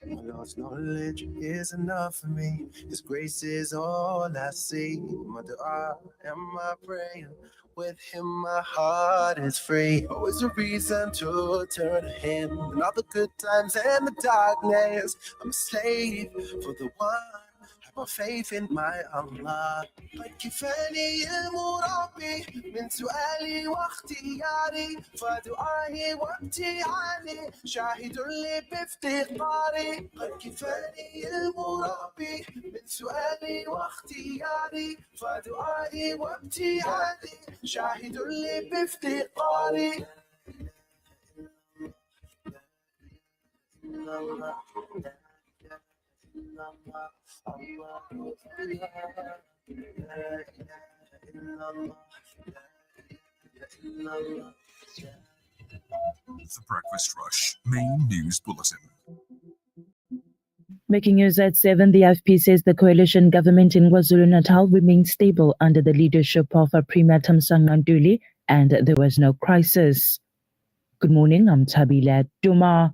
[SPEAKER 20] Allah's knowledge is enough for me. His grace is all I see. My dua and my prayer. With Him, my heart is free. Always a reason to turn to Him. In all the good times and the darkness, I'm a slave for the one. I my faith in my Allah. قد كفاني المربي من سؤالي واختياري فدعائي وابتعالي شاهد لي بافتقاري قد كفاني المربي من سؤالي واختياري فدعائي وابتعالي شاهد لي بافتقاري
[SPEAKER 19] The Breakfast Rush Main News Bulletin.
[SPEAKER 21] Making news at 7, the AFP says the coalition government in KwaZulu-Natal remains stable under the leadership of Premier Thamsanqa Ntuli, and there was no crisis. Good morning, I'm Tabila Duma.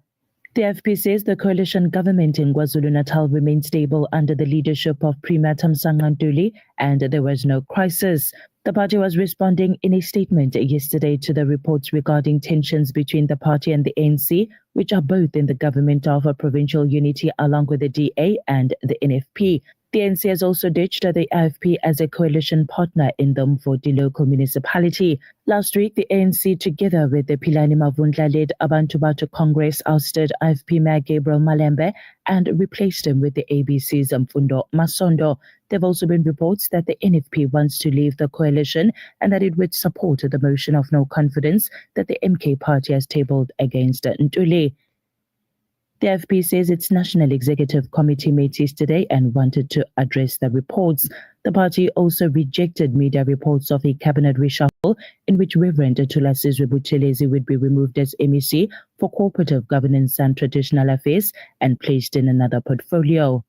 [SPEAKER 21] The AFP says the coalition government in KwaZulu-Natal remains stable under the leadership of Premier Thamsanqa Ntuli, and there was no crisis. The party was responding in a statement yesterday to the reports regarding tensions between the party and the ANC, which are both in the government of a provincial unity along with the DA and the NFP. The ANC has also ditched the AFP as a coalition partner in the Mvoti local municipality. Last week, the ANC, together with the Philani Mavundla-led Abantu Batho Congress, ousted AFP Mayor Gabriel Malembe and replaced him with the ABC's Mfundo Masondo. There have also been reports that the NFP wants to leave the coalition and that it would support the motion of no confidence that the MK party has tabled against Ntuli. The AFP says its National Executive Committee met yesterday and wanted to address the reports. The party also rejected media reports of a cabinet reshuffle in which Reverend Thulasizwe Buthelezi would be removed as MEC for cooperative governance and traditional affairs and placed in another portfolio.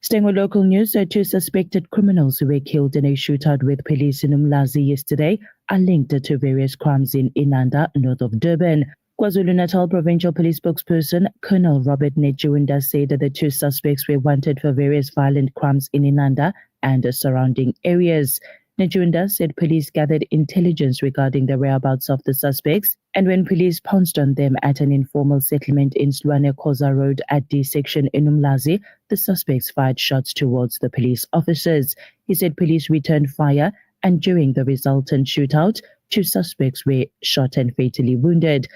[SPEAKER 21] Staying with local news, 2 suspected criminals who were killed in a shootout with police in Umlazi yesterday are linked to various crimes in Inanda, north of Durban. KwaZulu-Natal Provincial Police spokesperson Colonel Robert Nejiwunda said that the 2 suspects were wanted for various violent crimes in Inanda and surrounding areas. Nejiwunda said police gathered intelligence regarding the whereabouts of the suspects, and when police pounced on them at an informal settlement in Slwane Khoza Road at D section in Umlazi, the suspects fired shots towards the police officers. He said police returned fire, and during the resultant shootout, 2 suspects were shot and fatally wounded.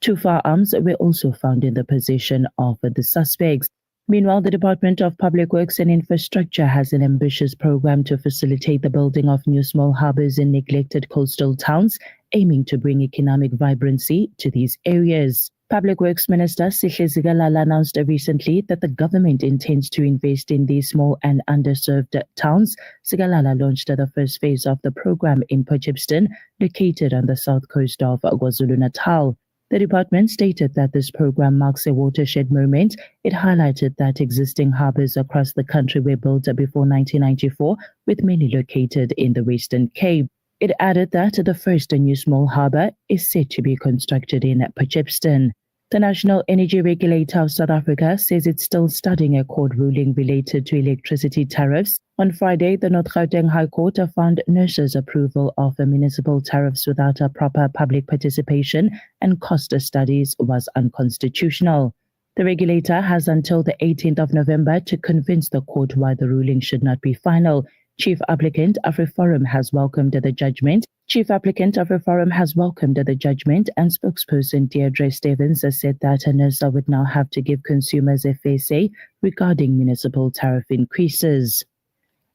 [SPEAKER 21] 2 firearms were also found in the possession of the suspects. Meanwhile, the Department of Public Works and Infrastructure has an ambitious program to facilitate the building of new small harbors in neglected coastal towns, aiming to bring economic vibrancy to these areas. Public Works Minister Sihle Zikalala announced recently that the government intends to invest in these small and underserved towns. Zikalala launched the first phase of the program in Potchefstroom, located on the south coast of KwaZulu-Natal. The department stated that this program marks a watershed moment. It highlighted that existing harbors across the country were built before 1994, with many located in the Western Cape. It added that the first new small harbor is set to be constructed in Potchefstroom. The National Energy Regulator of South Africa says it's still studying a court ruling related to electricity tariffs. On Friday, the North Gauteng High Court found nurses' approval of the municipal tariffs without a proper public participation and cost studies was unconstitutional. The regulator has until the 18th of November to convince the court why the ruling should not be final. Chief applicant AfriForum has welcomed the judgment. And spokesperson Deirdre Stevens has said that NERSA would now have to give consumers a fair say regarding municipal tariff increases.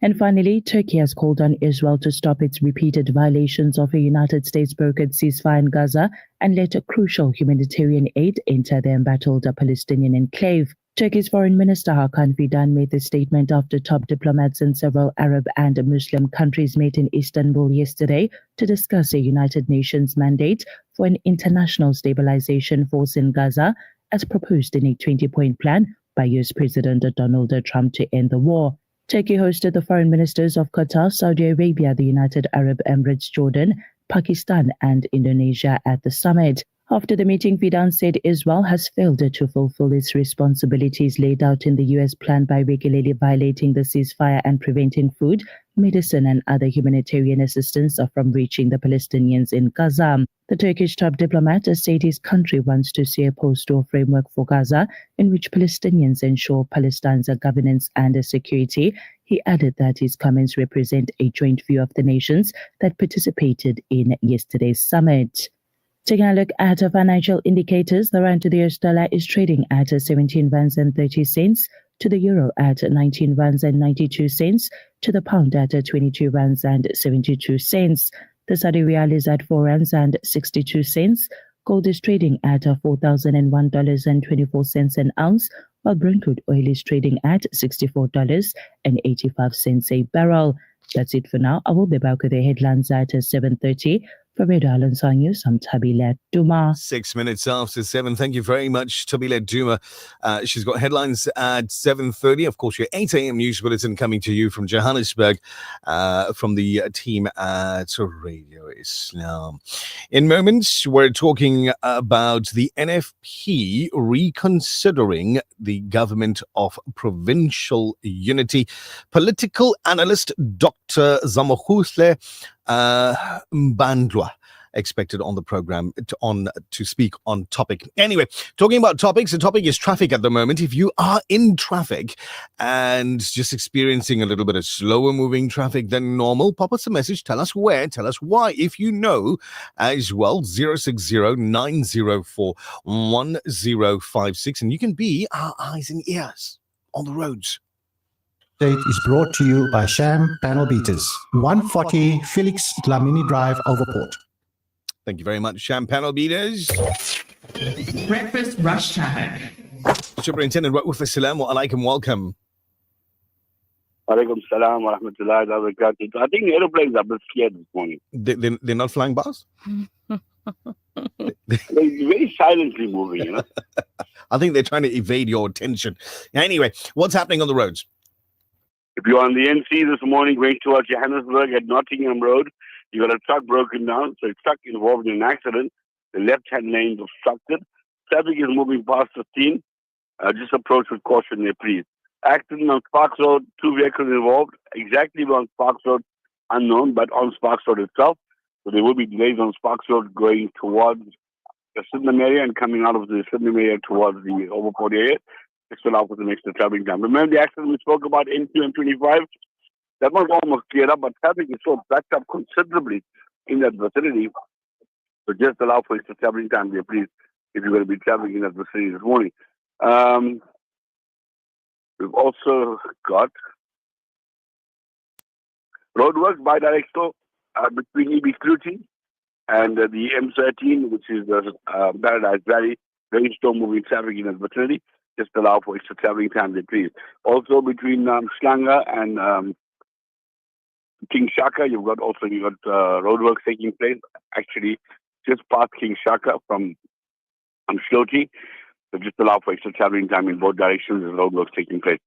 [SPEAKER 21] And finally, Turkey has called on Israel to stop its repeated violations of a United States-brokered ceasefire in Gaza and let a crucial humanitarian aid enter the embattled Palestinian enclave. Turkey's Foreign Minister Hakan Fidan made the statement after top diplomats in several Arab and Muslim countries met in Istanbul yesterday to discuss a United Nations mandate for an international stabilization force in Gaza, as proposed in a 20-point plan by US President Donald Trump to end the war. Turkey hosted the foreign ministers of Qatar, Saudi Arabia, the United Arab Emirates, Jordan, Pakistan, and Indonesia at the summit. After the meeting, Fidan said Israel has failed to fulfill its responsibilities laid out in the U.S. plan by regularly violating the ceasefire and preventing food, medicine, and other humanitarian assistance from reaching the Palestinians in Gaza. The Turkish top diplomat said his country wants to see a post-war framework for Gaza in which Palestinians ensure Palestine's governance and security. He added that his comments represent a joint view of the nations that participated in yesterday's summit. Taking a look at financial indicators, the rand to the US dollar is trading at 17 rands and 30 cents, to the euro at 19 rands and 92 cents, to the pound at 22 rands and 72 cents. The Saudi Riyal is at 4 rands and 62 cents. Gold is trading at $4,001.24 an ounce, while Brent crude oil is trading at $64.85 a barrel. That's it for now. I will be back with the headlines at 7:30. For Radio Island Song News, I'm Tabile Duma.
[SPEAKER 7] 6 minutes after 7. Thank you very much, Tabile Duma. She's got headlines at 7:30. Of course, your 8 a.m. news bulletin coming to you from Johannesburg, from the team at Radio Islam. In moments, we're talking about the NFP reconsidering the government of provincial unity. Political analyst Dr. Zamahuhle Mbandwa expected on the program to speak on topic. Anyway, talking about topics, the topic is traffic at the moment. If you are in traffic and just experiencing a little bit of slower moving traffic than normal, pop us a message, tell us where, tell us why. If you know as well, 060-904-1056, and you can be our eyes and ears on the roads.
[SPEAKER 1] Is brought to you by Sham Panel Beaters, 140 Felix Dlamini Drive, Overport.
[SPEAKER 7] Thank you very much, Sham Panel Beaters.
[SPEAKER 5] Breakfast rush traffic.
[SPEAKER 7] Superintendent Rauf Assalamu alaikum, welcome.
[SPEAKER 9] Alaikum salam wa rahmatullahi wa barakatuh. I think aeroplanes are a bit scared this morning.
[SPEAKER 7] They're not flying past?
[SPEAKER 9] They're very silently moving, you know.
[SPEAKER 7] I think they're trying to evade your attention. Anyway, what's happening on the roads?
[SPEAKER 9] If you're on the NC this morning going towards Johannesburg at Nottingham Road, you got a truck broken down, so a truck involved in an accident. The left-hand lane is obstructed. Traffic is moving past 15. Just approach with caution there, please. Accident on Sparks Road, 2 vehicles involved. Exactly on Sparks Road, unknown, but on Sparks Road itself. So there will be delays on Sparks Road going towards the Sydenham area and coming out of the Sydenham area towards the Overport area. Just allow for the extra traveling time. Remember the accident we spoke about, N2 and 25? That was almost cleared up, but traffic is so backed up considerably in that vicinity. So just allow for extra traveling time there, please, if you're going to be traveling in that vicinity this morning. We've also got roadworks by Directo between EB Scruti and the M13, which is Paradise Valley. Very slow moving traffic in that vicinity. Just allow for extra traveling time there, please. Also between Schlanger and King Shaka, you've got roadworks taking place. Actually, just past King Shaka from Shloti. So just allow for extra traveling time in both directions as roadworks taking place.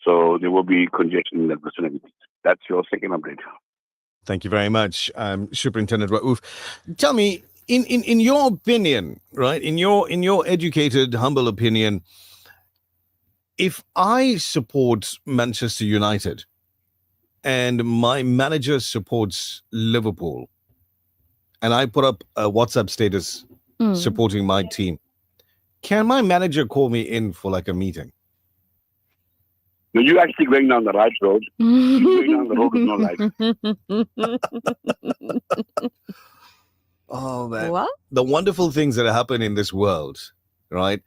[SPEAKER 9] So there will be congestion in that vicinity. That's your second update.
[SPEAKER 7] Thank you very much, Superintendent Rauf. Tell me, in your opinion, right? In your educated, humble opinion, if I support Manchester United and my manager supports Liverpool, and I put up a WhatsApp status supporting my team, can my manager call me in for like a meeting?
[SPEAKER 9] No, you're actually going down the right road. You're going down the road with no light.
[SPEAKER 7] Oh, man.
[SPEAKER 8] What?
[SPEAKER 7] The wonderful things that happen in this world, right?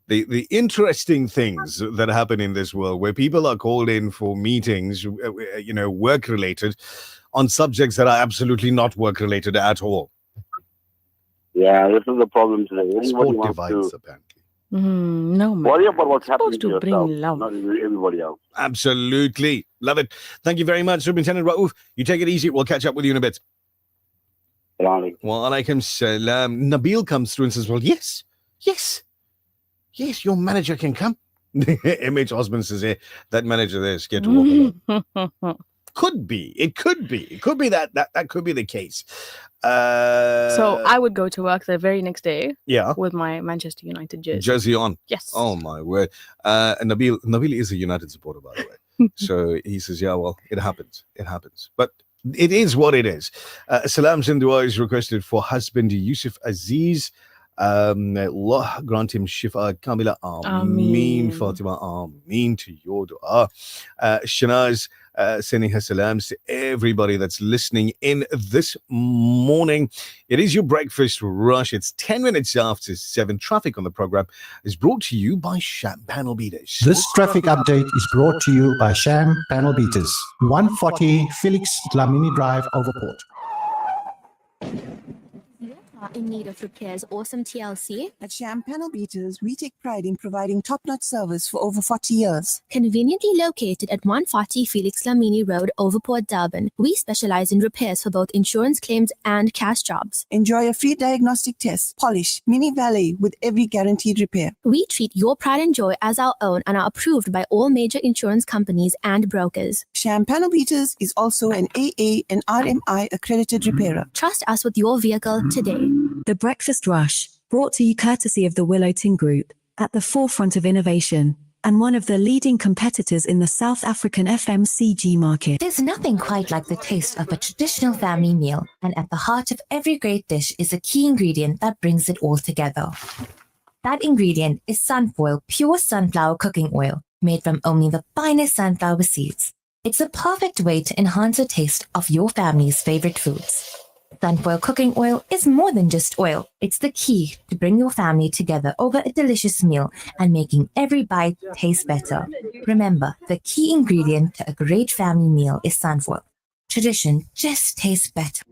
[SPEAKER 7] The interesting things that happen in this world where people are called in for meetings, work-related, on subjects that are absolutely not work-related at all.
[SPEAKER 9] Yeah, this is the problem today.
[SPEAKER 7] Sport divides, apparently.
[SPEAKER 8] No, man.
[SPEAKER 9] Worry about what's happening
[SPEAKER 8] to
[SPEAKER 9] to yourself,
[SPEAKER 8] love.
[SPEAKER 9] not everybody else.
[SPEAKER 7] Absolutely. Love it. Thank you very much, Superintendent Rauf. You take it easy. We'll catch up with you in a bit. Wa alaikum salam. Nabil comes through and says, well, yes, your manager can come. MH Osman says, hey, that manager there is scared to walk alone. Could be. It could be. It could be that could be the case.
[SPEAKER 8] So I would go to work the very next day.
[SPEAKER 7] Yeah.
[SPEAKER 8] With my Manchester United jersey.
[SPEAKER 7] Jersey on.
[SPEAKER 8] Yes.
[SPEAKER 7] Oh my word. Nabil is a United supporter, by the way. So he says, yeah, well, it happens. But it is what it is. Salam Zindua is requested for husband Yusuf Aziz. Allah grant him shifa kamila. Ameen. Fatima, ameen to your dua. Shanaz sending her salams to everybody that's listening in this morning. It is your breakfast rush. It's 10 minutes after 7. Traffic on the program is brought to you by Sham Panel Beaters.
[SPEAKER 1] This traffic update is brought to you by Sham Panel Beaters, 140 Felix Dlamini Drive, Overport.
[SPEAKER 3] In need of repairs or some TLC? At Sham Panel Beaters, we take pride in providing top-notch service for over 40 years. Conveniently located at 140 Felix Dlamini Road, Overport, Durban, we specialize in repairs for both insurance claims and cash jobs. Enjoy a free diagnostic test, polish, mini valet with every guaranteed repair. We treat your pride and joy as our own and are approved by all major insurance companies and brokers. Sham Panel Beaters is also an AA and RMI accredited repairer. Trust us with your vehicle today.
[SPEAKER 4] The Breakfast Rush, brought to you courtesy of the Willow Tin Group, at the forefront of innovation, and one of the leading competitors in the South African FMCG market.
[SPEAKER 11] There's nothing quite like the taste of a traditional family meal, and at the heart of every great dish is a key ingredient that brings it all together. That ingredient is Sunfoil pure sunflower cooking oil, made from only the finest sunflower seeds. It's a perfect way to enhance the taste of your family's favorite foods. Sunfoil cooking oil is more than just oil. It's the key to bring your family together over a delicious meal and making every bite taste better. Remember, the key ingredient to a great family meal is Sunfoil. Tradition just tastes better.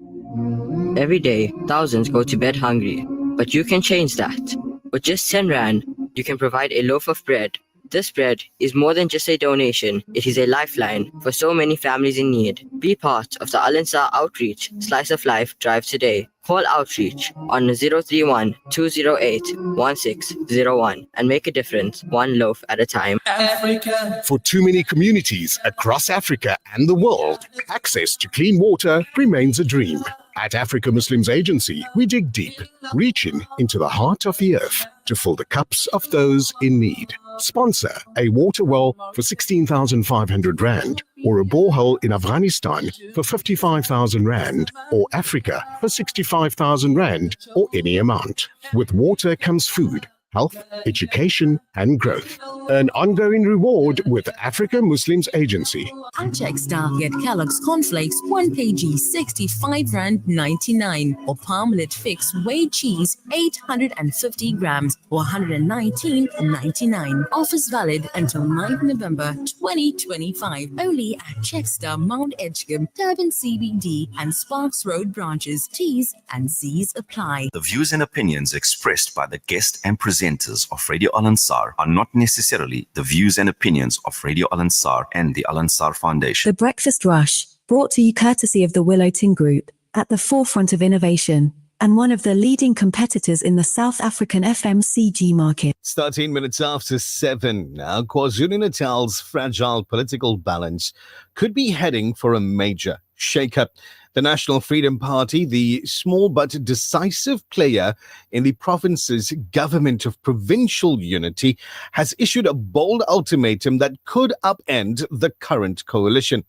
[SPEAKER 22] Every day, thousands go to bed hungry, but you can change that. With just 10 Rand, you can provide a loaf of bread. This bread is more than just a donation, it is a lifeline for so many families in need. Be part of the Al Ansar Outreach Slice of Life drive today. Call Outreach on 031 208 1601 and make a difference one loaf at a time.
[SPEAKER 23] Africa. For too many communities across Africa and the world, access to clean water remains a dream. At Africa Muslims Agency, we dig deep, reaching into the heart of the earth to fill the cups of those in need. Sponsor a water well for 16,500 Rand, or a borehole in Afghanistan for 55,000 Rand, or Africa for 65,000 Rand, or any amount. With water comes food, health, education, and growth. An ongoing reward with Africa Muslims Agency.
[SPEAKER 12] At Checkstar, get Kellogg's Cornflakes 1 kg 65 Rand 99, or Palmlet Fix Whey Cheese 850 grams or 119.99. Offers valid until 9th November 2025. Only at Checkstar, Mount Edgecombe, Durban CBD, and Sparks Road branches. T's and C's apply.
[SPEAKER 24] The views and opinions expressed by the guest and presenters of Radio Al Ansar are not necessarily the views and opinions of Radio Al Ansar and the Al Ansar Foundation.
[SPEAKER 4] The Breakfast Rush, brought to you courtesy of the Willow Tin Group, at the forefront of innovation, and one of the leading competitors in the South African FMCG market.
[SPEAKER 7] It's 13 minutes after 7 now. KwaZulu-Natal's fragile political balance could be heading for a major shake-up. The National Freedom Party, the small but decisive player in the province's government of provincial unity, has issued a bold ultimatum that could upend the current coalition.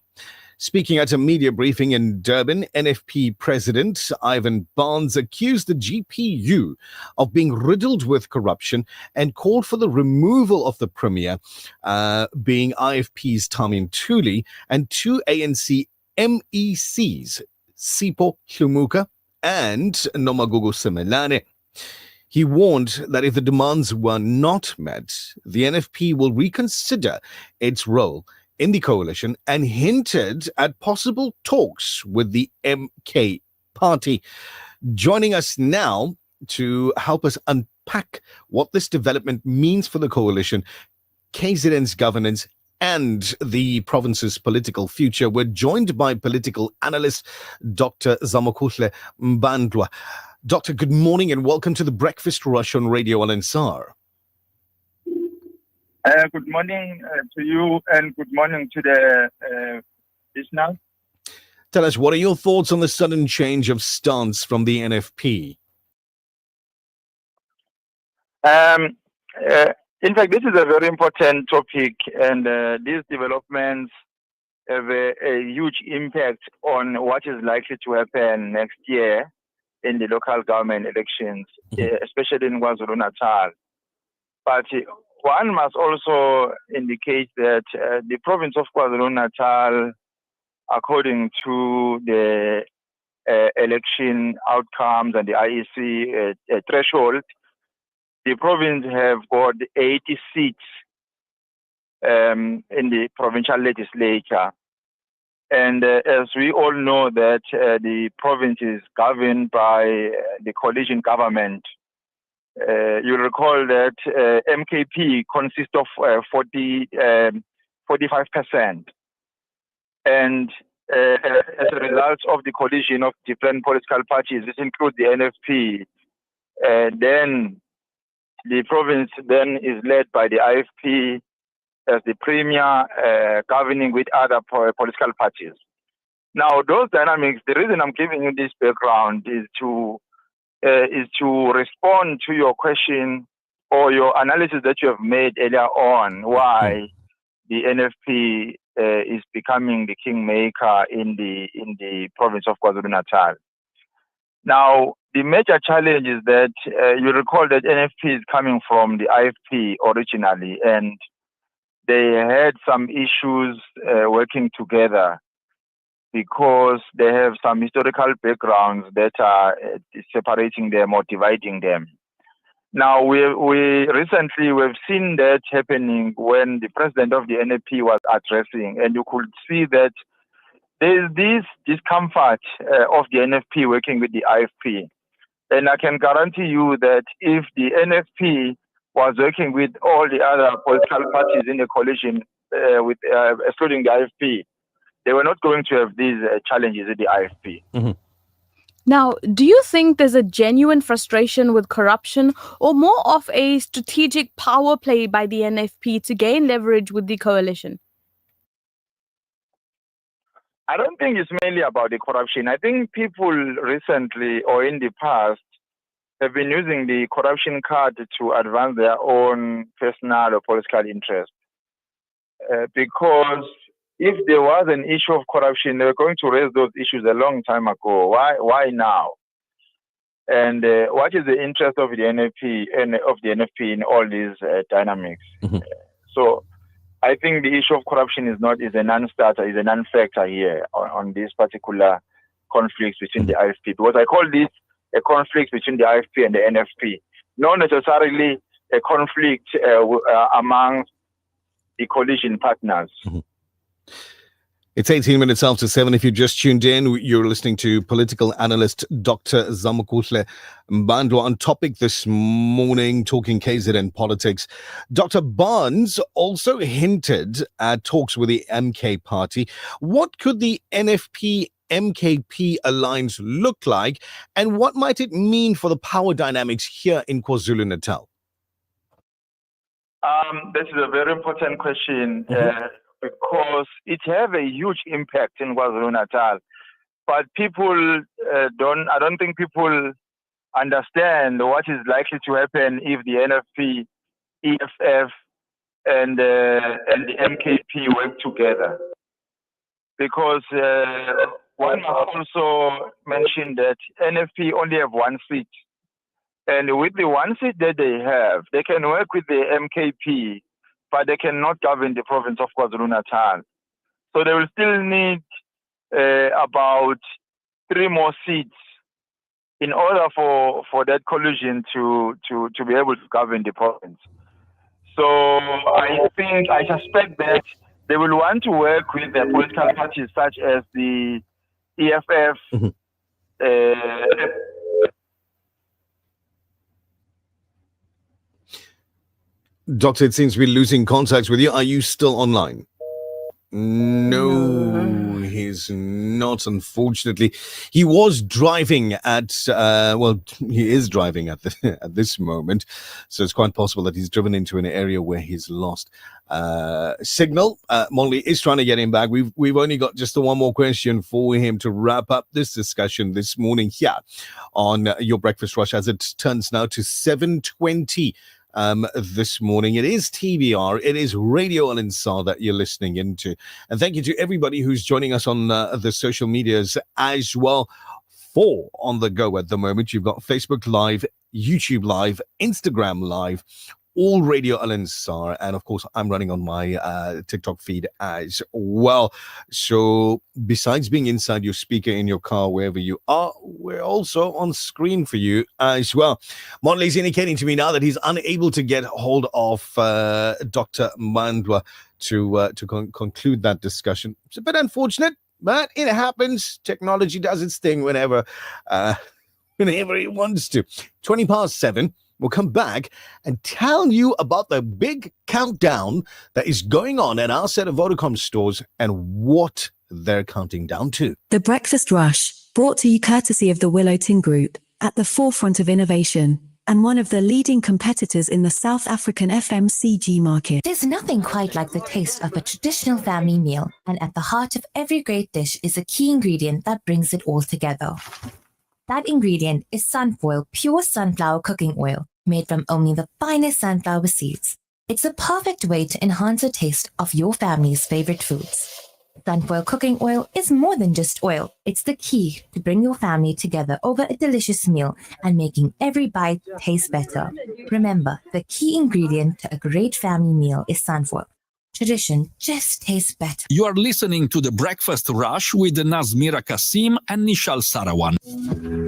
[SPEAKER 7] Speaking at a media briefing in Durban, NFP President Ivan Barnes accused the GPU of being riddled with corruption and called for the removal of the Premier, being IFP's Tami Ntuli, and 2 ANC MECs, Sipho Hlumuka and Nomagugu Simelane. He warned that if the demands were not met, the NFP will reconsider its role in the coalition and hinted at possible talks with the MK party. Joining us now to help us unpack what this development means for the coalition, KZN's governance, and the province's political future, we're joined by political analyst Dr. Zamokuhle Mbandwa. Doctor, good morning and welcome to the Breakfast Rush on Radio Al Ansar.
[SPEAKER 25] Good morning to you and good morning to the listeners.
[SPEAKER 7] Tell us, what are your thoughts on the sudden change of stance from the NFP?
[SPEAKER 25] In fact, this is a very important topic, and these developments have a huge impact on what is likely to happen next year in the local government elections, especially in KwaZulu-Natal. But one must also indicate that the province of KwaZulu-Natal, according to the election outcomes and the IEC threshold, the province have got 80 seats in the provincial legislature. And as we all know that the province is governed by the coalition government, you'll recall that MKP consists of 45%. And as a result of the coalition of different political parties, this includes the NFP, then the province then is led by the IFP as the premier, governing with other political parties. Now, those dynamics, the reason I'm giving you this background is to respond to your question or your analysis that you have made earlier on, why the NFP is becoming the kingmaker in the province of KwaZulu-Natal. Now, the major challenge is that you recall that NFP is coming from the IFP originally, and they had some issues working together because they have some historical backgrounds that are separating them or dividing them. Now, we recently we've seen that happening when the president of the NFP was addressing, and you could see that there's this discomfort of the NFP working with the IFP. And I can guarantee you that if the NFP was working with all the other political parties in the coalition, excluding the IFP, they were not going to have these challenges with the IFP.
[SPEAKER 8] Now, do you think there's a genuine frustration with corruption or more of a strategic power play by the NFP to gain leverage with the coalition?
[SPEAKER 25] I don't think it's mainly about the corruption. I think people recently or in the past have been using the corruption card to advance their own personal or political interest. Because if there was an issue of corruption, they were going to raise those issues a long time ago. Why now? And what is the interest of the NFP in all these dynamics? So I think the issue of corruption is a non-starter, is a non-factor here on this particular conflict between the IFP. Because I call this a conflict between the IFP and the NFP, not necessarily a conflict among the coalition partners.
[SPEAKER 7] It's 18 minutes after 7. If you just tuned in, you're listening to political analyst Dr. Zamukuhle Mbandwa on topic this morning, talking KZN politics. Dr. Barnes also hinted at talks with the MK party. What could the NFP-MKP alliance look like, and what might it mean for the power dynamics here in KwaZulu-Natal?
[SPEAKER 25] This is a very important question. Because it have a huge impact in KwaZulu-Natal, but people I don't think people understand what is likely to happen if the NFP, EFF, and the MKP work together. Because one must also mention that NFP only have one seat, and with the one seat that they have, they can work with the MKP, but they cannot govern the province of KwaZulu-Natal. So they will still need about 3 more seats in order for that coalition to be able to govern the province. So I suspect that they will want to work with the political parties such as the EFF,
[SPEAKER 7] Doctor, it seems we're losing contact with you. Are you still online? No, he's not, unfortunately. He was driving he is driving at this moment. So it's quite possible that he's driven into an area where he's lost signal. Molly is trying to get him back. We've only got just one more question for him to wrap up this discussion this morning here on Your Breakfast Rush, as it turns now to 7:20. This morning. It is TBR. It is Radio Al Ansar that you're listening into. And thank you to everybody who's joining us on the social medias as well. 4 on the go at the moment. You've got Facebook Live, YouTube Live, Instagram Live, all Radio Al Ansar, and of course I'm running on my TikTok feed as well. So besides being inside your speaker in your car, wherever you are, we're also on screen for you as well. Monley's indicating to me now that he's unable to get hold of Dr. Mandla to conclude that discussion. It's a bit unfortunate, but it happens. Technology does its thing whenever it wants to. 7:20. We'll come back and tell you about the big countdown that is going on at our set of Vodacom stores and what they're counting down to.
[SPEAKER 4] The Breakfast Rush, brought to you courtesy of the Willow Tin Group, at the forefront of innovation and one of the leading competitors in the South African FMCG market.
[SPEAKER 11] There's nothing quite like the taste of a traditional family meal, and at the heart of every great dish is a key ingredient that brings it all together. That ingredient is Sunfoil pure sunflower cooking oil, made from only the finest sunflower seeds. It's the perfect way to enhance the taste of your family's favorite foods. Sunfoil cooking oil is more than just oil. It's the key to bring your family together over a delicious meal and making every bite taste better. Remember, the key ingredient to a great family meal is Sunfoil. Tradition just tastes better.
[SPEAKER 2] You are listening to The Breakfast Rush with Nazmira Kasim and Nishal Sarawan.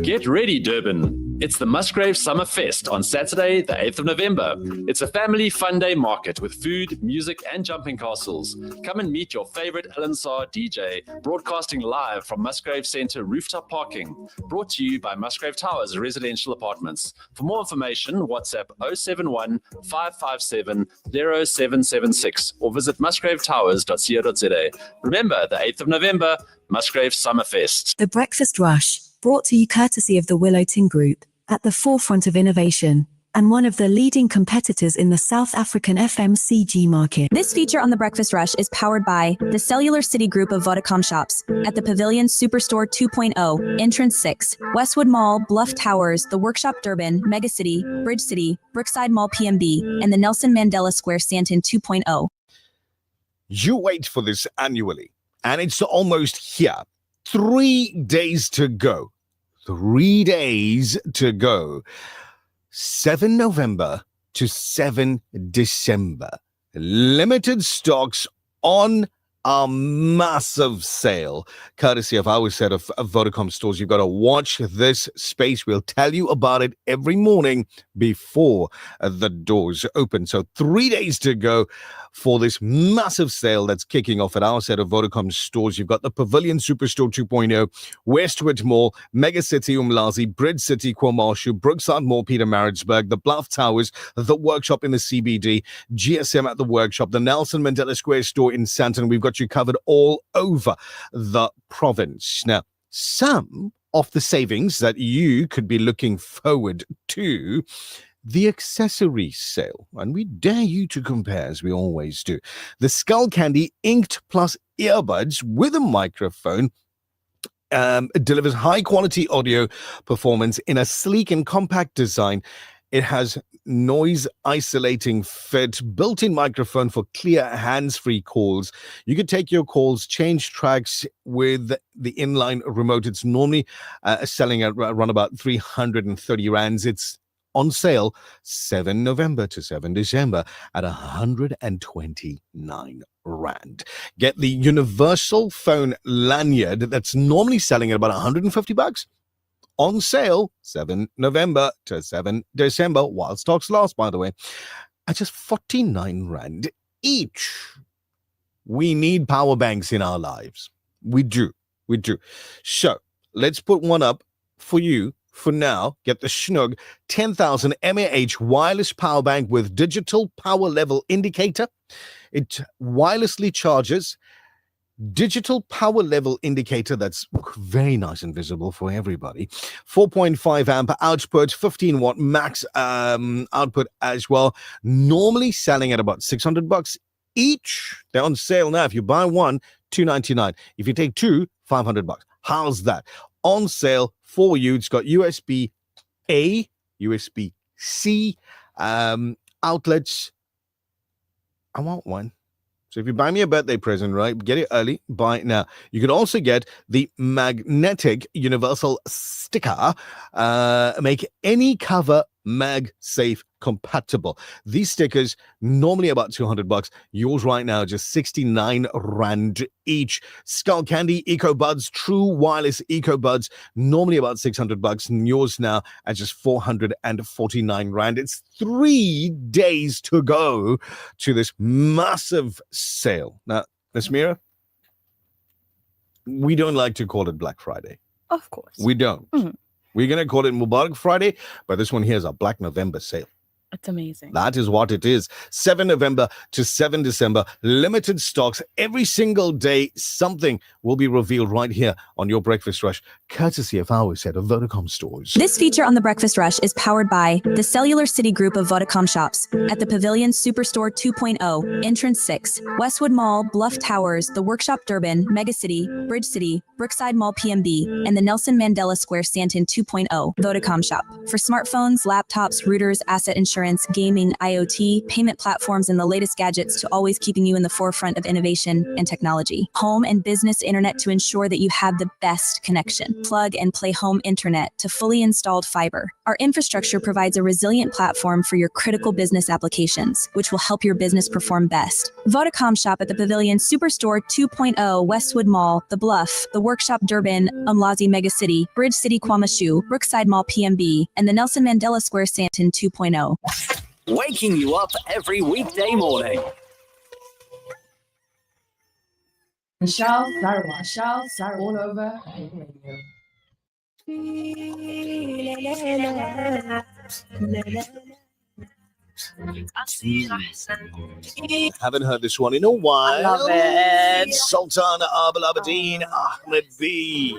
[SPEAKER 6] Get ready, Durban. It's the Musgrave Summer Fest on Saturday, the 8th of November. It's a family fun day market with food, music, and jumping castles. Come and meet your favorite Al Ansar DJ, broadcasting live from Musgrave Centre rooftop parking. Brought to you by Musgrave Towers Residential Apartments. For more information, WhatsApp 071 557 0776 or visit musgravetowers.co.za. Remember, the 8th of November, Musgrave Summerfest.
[SPEAKER 4] The Breakfast Rush, brought to you courtesy of the Willow Tin Group, at the forefront of innovation and one of the leading competitors in the South African FMCG market.
[SPEAKER 18] This feature on The Breakfast Rush is powered by the Cellular City Group of Vodacom shops at the Pavilion Superstore 2.0, Entrance 6, Westwood Mall, Bluff Towers, The Workshop Durban, Megacity, Bridge City, Brookside Mall PMB, and the Nelson Mandela Square Sandton 2.0.
[SPEAKER 7] You wait for this annually, and it's almost here. 3 days to go. 3 days to go. 7 November to 7 December. Limited stocks on a massive sale, courtesy of our set of Vodacom stores. You've got to watch this space. We'll tell you about it every morning before the doors open. So 3 days to go for this massive sale that's kicking off at our set of Vodacom stores. You've got the Pavilion Superstore 2.0, Westwood Mall, Mega City Umlazi, Bridge City KwaMashu, Brookside Mall Pietermaritzburg, the Bluff Towers, the Workshop in the CBD, GSM at the Workshop, the Nelson Mandela Square store in Sandton. We've got you covered all over the province. Now, some of the savings that you could be looking forward to: the accessory sale, and we dare you to compare, as we always do. The Skull Candy Inked Plus earbuds with a microphone. It delivers high quality audio performance in a sleek and compact design. It has noise isolating fit, built-in microphone for clear hands-free calls. You could take your calls, change tracks with the inline remote. It's normally selling at around about 330 rands. It's on sale 7 November to 7 December at 129 rand. Get the universal phone lanyard that's normally selling at about 150 bucks. On sale 7 November to 7 December, while stocks last, by the way, at just 49 rand each. We need power banks in our lives. We do. So let's put one up for you. For now, get the Schnug 10,000 mAh wireless power bank with digital power level indicator. It wirelessly charges. Digital power level indicator that's very nice and visible for everybody. 4.5 amp output, 15 watt max output as well. Normally selling at about 600 bucks each. They're on sale now. If you buy one, $299. If you take two, 500 bucks. How's that? On sale for you. It's got USB-A, USB-C outlets. I want one. So if you buy me a birthday present, right, get it early, buy it now. You can also get the magnetic universal sticker. Make any cover MagSafe compatible. These stickers normally about $200. Yours right now just 69 Rand each. Skull Candy EcoBuds, true wireless EcoBuds, normally about $600, and yours now at just 449 Rand. It's 3 days to go to this massive sale. Now, Nasmira, we don't like to call it Black Friday.
[SPEAKER 8] Of course.
[SPEAKER 7] We don't. We're going to call it Mubarak Friday, but this one here is a Black November sale.
[SPEAKER 8] It's amazing.
[SPEAKER 7] That is what it is. 7 November to 7 December. Limited stocks. Every single day, something will be revealed right here on your Breakfast Rush, courtesy of our set of Vodacom stores.
[SPEAKER 10] This feature on the Breakfast Rush is powered by the Cellular City Group of Vodacom shops at the Pavilion Superstore 2.0, Entrance 6, Westwood Mall, Bluff Towers, the Workshop Durban, Megacity, Bridge City, Brookside Mall PMB, and the Nelson Mandela Square Stanton 2.0 Vodacom shop. For smartphones, laptops, routers, asset insurance, gaming, IoT, payment platforms, and the latest gadgets to always keeping you in the forefront of innovation and technology. Home and business internet to ensure that you have the best connection. Plug and play home internet to fully installed fiber. Our infrastructure provides a resilient platform for your critical business applications, which will help your business perform best. Vodacom shop at the Pavilion Superstore 2.0, Westwood Mall, The Bluff, the Workshop Durban, Umlazi Megacity, Bridge City Kwamashu, Brookside Mall PMB, and the Nelson Mandela Square Stanton 2.0.
[SPEAKER 13] Waking you up every weekday morning.
[SPEAKER 5] Michelle, Sarah, all over.
[SPEAKER 7] Haven't heard this one in a while.
[SPEAKER 8] I love it.
[SPEAKER 7] Sultan Abul Abedin Ahmed B.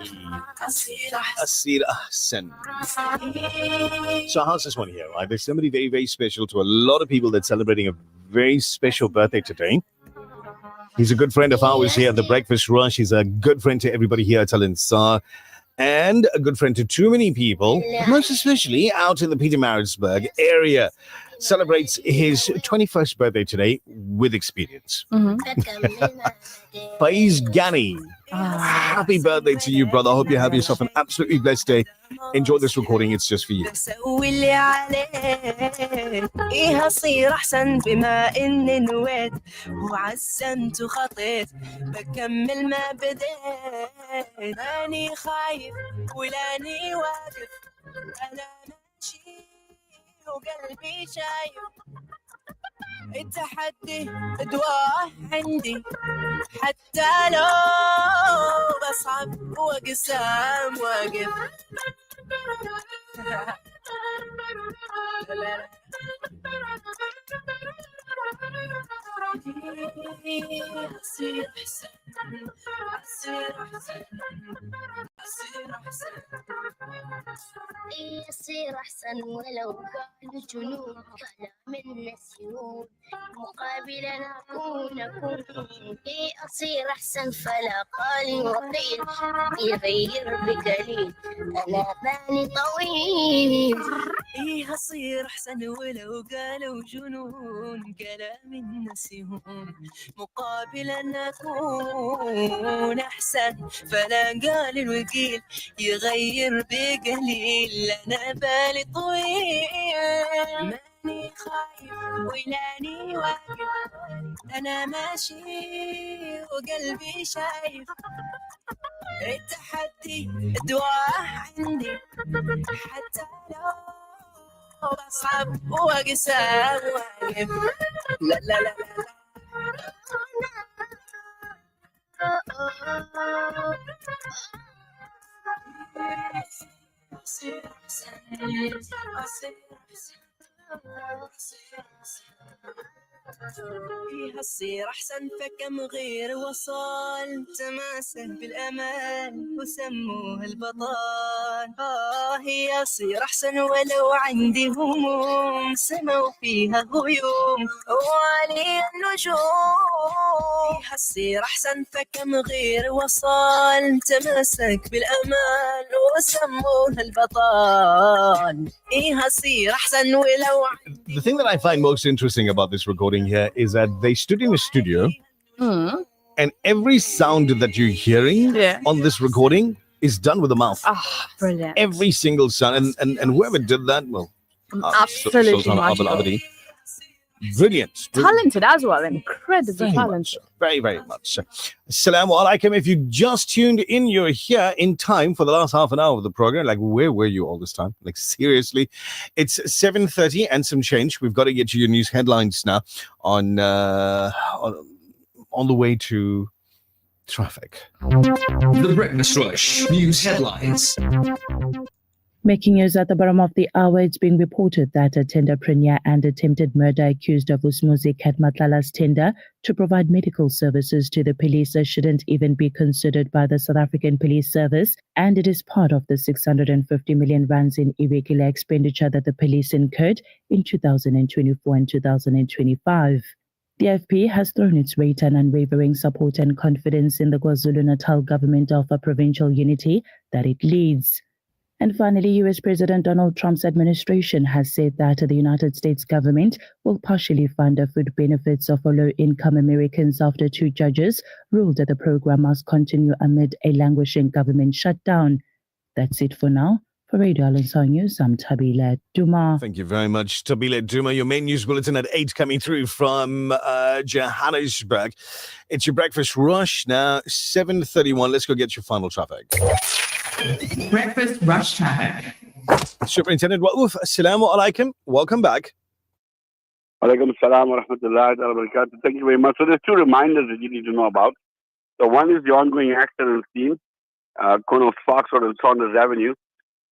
[SPEAKER 7] Asir Ahsan. So how's this one here, right? There's somebody very, very special to a lot of people that's celebrating a very special birthday today. He's a good friend of ours here at the Breakfast Rush. He's a good friend to everybody here at Al Ansar, and a good friend to too many people, most especially out in the Pietermaritzburg area. Celebrates his 21st birthday today with experience. Faiz Ghani. Happy birthday to you, brother. I hope you have yourself an absolutely blessed day. Enjoy this recording. It's just for you.
[SPEAKER 14] وقلبي شايف التحدي أدواه عندي حتى لو بصعب وقسام واقف يصير أحسن ولو كان الجنون كلام النسيون مقابلا أكون أصير أحسن فلا قال وقيل يغير بقليل أنا بالي طويل أصير أحسن ولو قالوا جنون كلام النسيون مقابلا أكون أحسن فلا قال الوكيل يغير بقليل أنا بالي طويل ماني خايف ولاني واقف أنا ماشي وقلبي شايف التحدي دواء عندي حتى لو بصعب وأقسى واقف لا لا لا يصير أحسن فكم غير وصال تماسه بالأمان وسموه البطال يصير أحسن ولو عندي هموم سموا فيها غيوم وعلي النجوم يصير أحسن فكم غير وصال تمسك بالأمان وسموه البطال يصير أحسن ولو
[SPEAKER 7] The thing that I find most interesting about this recording here is that they stood in a studio And every sound that you're hearing on this recording is done with the mouth.
[SPEAKER 8] Brilliant.
[SPEAKER 7] Every single sound. And whoever did that, well,
[SPEAKER 8] Absolutely
[SPEAKER 7] Sultan Abdul
[SPEAKER 8] magical.
[SPEAKER 7] Abadi. Brilliant.
[SPEAKER 8] Talented as well. Incredibly
[SPEAKER 7] Very
[SPEAKER 8] talented.
[SPEAKER 7] Very, very much. Assalamu alaikum. If you just tuned in, you're here in time for the last half an hour of the program. Like, where were you all this time? Like, seriously. It's 7:30 and some change. We've got to get you your news headlines now on the way to traffic.
[SPEAKER 2] The Breakfast Rush News Headlines.
[SPEAKER 21] Making news at the bottom of the hour, it's being reported that a tenderpreneur and attempted murder accused of Usmuzi Katmatlala's tender to provide medical services to the police shouldn't even be considered by the South African Police Service, and it is part of the 650 million rands in irregular expenditure that the police incurred in 2024 and 2025. The AFP has thrown its weight and unwavering support and confidence in the KwaZulu-Natal government of a provincial unity that it leads. And finally, U.S. President Donald Trump's administration has said that the United States government will partially fund the food benefits of low-income Americans after 2 judges ruled that the program must continue amid a languishing government shutdown. That's it for now. For Radio Al-Ansar News, I'm Tabile Duma.
[SPEAKER 7] Thank you very much, Tabile Duma. Your main news bulletin at 8 coming through from Johannesburg. It's your breakfast rush now, 7:31. Let's go get your final traffic.
[SPEAKER 5] Breakfast Rush Traffic.
[SPEAKER 7] Superintendent Rauf, assalamu alaikum. Welcome back.
[SPEAKER 9] Alaikum salam wa rahmatullahi wa barakatuh. Thank you very much. So there's 2 reminders that you need to know about. So one is the ongoing accident scene, corner of Sparks Road and Saunders Avenue.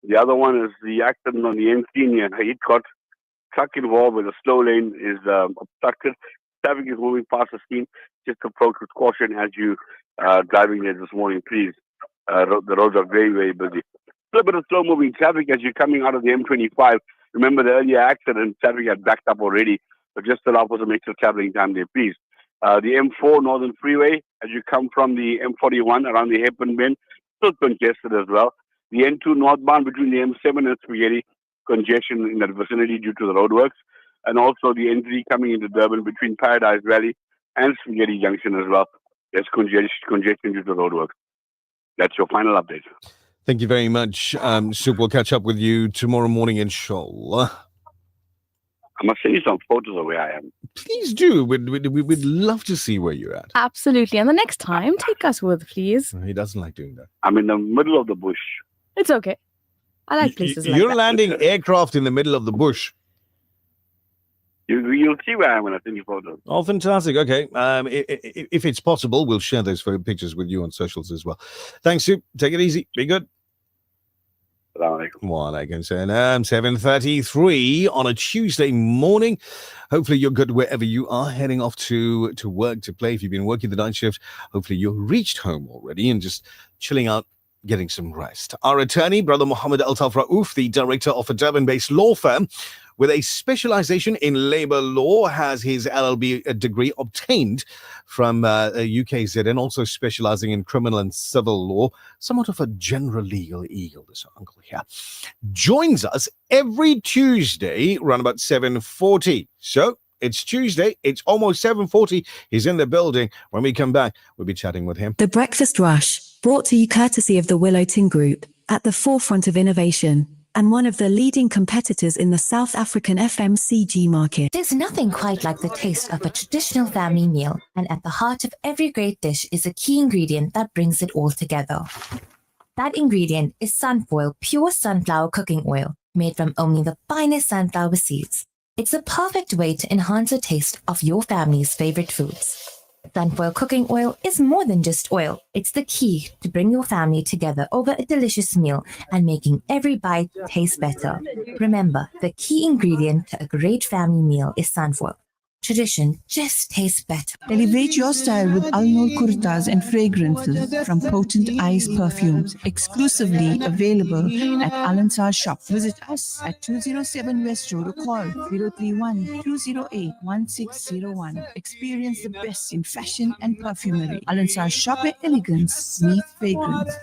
[SPEAKER 9] The other one is the accident on the M3 near Hitcot. Truck involved with a slow lane is obstructed. Traffic is moving past the scene. Just approach with caution as you driving there this morning, please. The roads are very, very busy. A little bit of slow-moving traffic as you're coming out of the M25. Remember the earlier accident, traffic had backed up already, but just allow for some extra traveling time there, please. The M4 Northern Freeway, as you come from the M41 around the Hairpin Bend, still congested as well. The N2 northbound between the M7 and Spaghetti, congestion in that vicinity due to the roadworks. And also the N3 coming into Durban between Paradise Valley and Spaghetti Junction as well. There's congestion due to roadworks. That's your final update.
[SPEAKER 7] Thank you very much, Soup. We'll catch up with you tomorrow morning, inshallah.
[SPEAKER 9] I must send you some photos of where I am.
[SPEAKER 7] Please do. We'd love to see where you're at.
[SPEAKER 8] Absolutely. And the next time, take us with, please.
[SPEAKER 7] He doesn't like doing that.
[SPEAKER 9] I'm in the middle of the bush.
[SPEAKER 8] It's okay. I like places like
[SPEAKER 7] You're
[SPEAKER 8] that.
[SPEAKER 7] landing aircraft in the middle of the bush.
[SPEAKER 9] You'll see where I am when I send you photos.
[SPEAKER 7] Oh, fantastic. Okay. If it's possible, we'll share those pictures with you on socials as well. Thanks, Soup. Take it easy. Be good. Walaikum salam. 7:33 on a Tuesday morning. Hopefully you're good wherever you are, heading off to work, to play. If you've been working the night shift, hopefully you're reached home already and just chilling out, getting some rest. Our attorney, Brother Muhammad Altaf Rauf, the director of a Durban-based law firm with a specialization in labor law, has his LLB degree obtained from UKZ, and also specializing in criminal and civil law. Somewhat of a general legal eagle, this uncle here. Joins us every Tuesday around about 7:40. So it's Tuesday. It's almost 7:40. He's in the building. When we come back, we'll be chatting with him.
[SPEAKER 4] The Breakfast Rush, brought to you courtesy of the Willow Tin Group, at the forefront of innovation and one of the leading competitors in the South African FMCG market.
[SPEAKER 11] There's nothing quite like the taste of a traditional family meal, and at the heart of every great dish is a key ingredient that brings it all together. That ingredient is Sunfoil pure sunflower cooking oil, made from only the finest sunflower seeds. It's a perfect way to enhance the taste of your family's favorite foods. Sunfoil cooking oil is more than just oil. It's the key to bring your family together over a delicious meal and making every bite taste better. Remember, the key ingredient to a great family meal is Sunfoil. Tradition just tastes better.
[SPEAKER 15] Elevate your style with Al-Noor kurtas and fragrances from Potent Eyes Perfumes, exclusively available at Al-Ansar Shop. Visit us at 207 West Road or call 031-208-1601. Experience the best in fashion and perfumery. Al-Ansar Shop where elegance meets fragrance.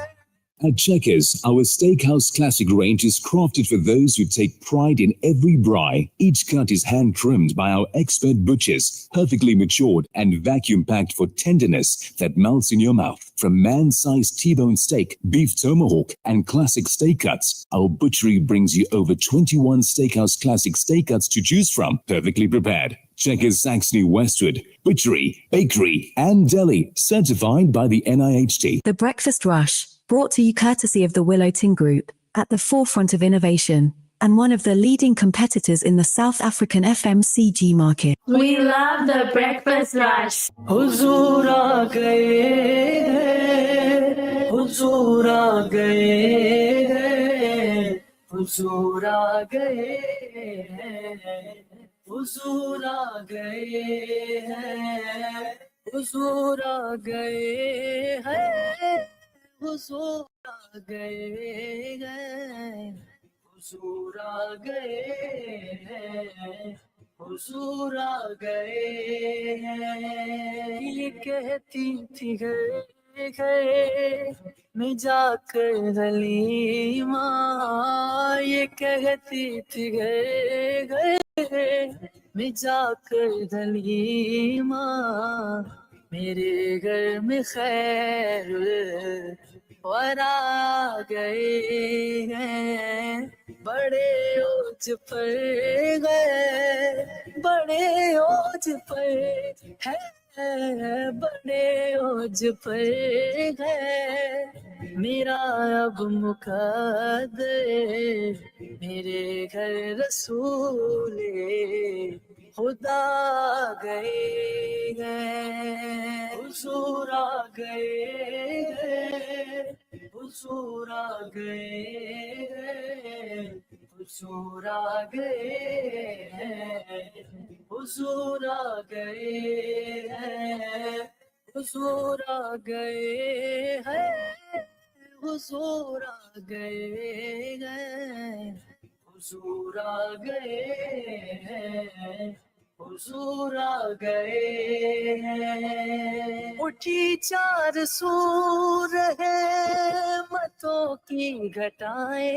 [SPEAKER 1] At Checkers, our Steakhouse Classic range is crafted for those who take pride in every braai. Each cut is hand-trimmed by our expert butchers, perfectly matured and vacuum-packed for tenderness that melts in your mouth. From man-sized T-bone steak, beef tomahawk, and classic steak cuts, our butchery brings you over 21 Steakhouse Classic steak cuts to choose from, perfectly prepared. Checkers Saxony Westwood, Butchery, Bakery, and Deli, certified by the NIHT.
[SPEAKER 4] The Breakfast Rush, brought to you courtesy of the Willow Tin Group, at the forefront of innovation, and one of the leading competitors in the South African FMCG market.
[SPEAKER 14] We love the Breakfast Rush. Huzur aa gaye, huzur aa gaye, huzur aa gaye, huzur aa gaye, huzur aa gaye, huzur aa gaye, huzur aa gaye, हुजूर आ गए हैं ये कहती थी गए गए मैं जाकर हलीमा ये कहती थी गए गए मैं जाकर हलीमा मेरे घर में खैर वरा गए हैं बड़े ओज पर गए बड़े ओज पर है बड़े ओज पर गए मेरा अब मुकद्दर मेरे घर रसूले खुदा गए हुजूर आ गए हुजूर आ गए हुजूर आ गए हुजूर आ गए हुजूर आ गए हैं हुजूर आ गए हुजूर आ गए हुजूर आ गए हैं उठी चार सूर है मतों की घटाएं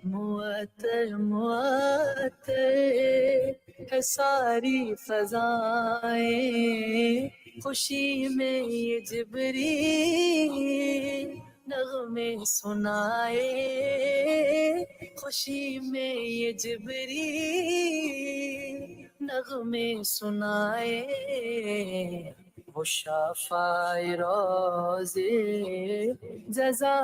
[SPEAKER 14] मुअत्तर मुअत्तर है सारी फजाएं खुशी में ये जिब्री नगमे सुनाए खुशी में ये जिब्री नगमे सुनाए वो शाफ़ाए रोज़े जज़ा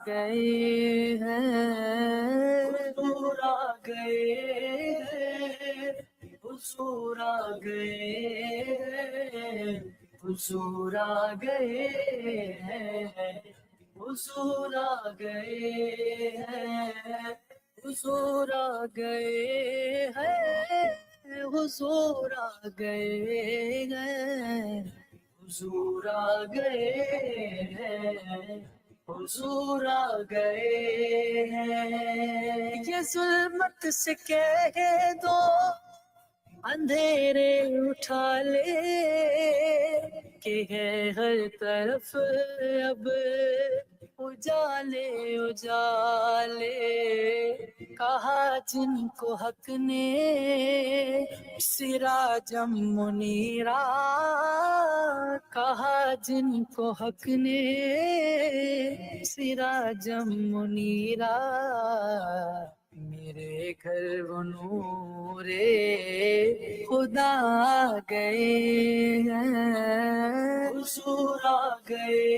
[SPEAKER 14] गए हैं हुजूर आ गए हुजूर आ गए हुजूर आ गए हुजूर आ गए हैं हुजूर आ गए हैं हुजूर आ गए हैं हुजूर आ गए हैं हुजूर आ गए हैं ये जुल्मत से कह दो अंधेरे उठा ले कि है हर तरफ अब उजाले उजाले कहा जिनको हक ने सिराजम मुनीरा कहा जिनको हक ने सिराजम मुनीरा मेरे घर वो नूरे खुदा गए हैं हुजूर आ गए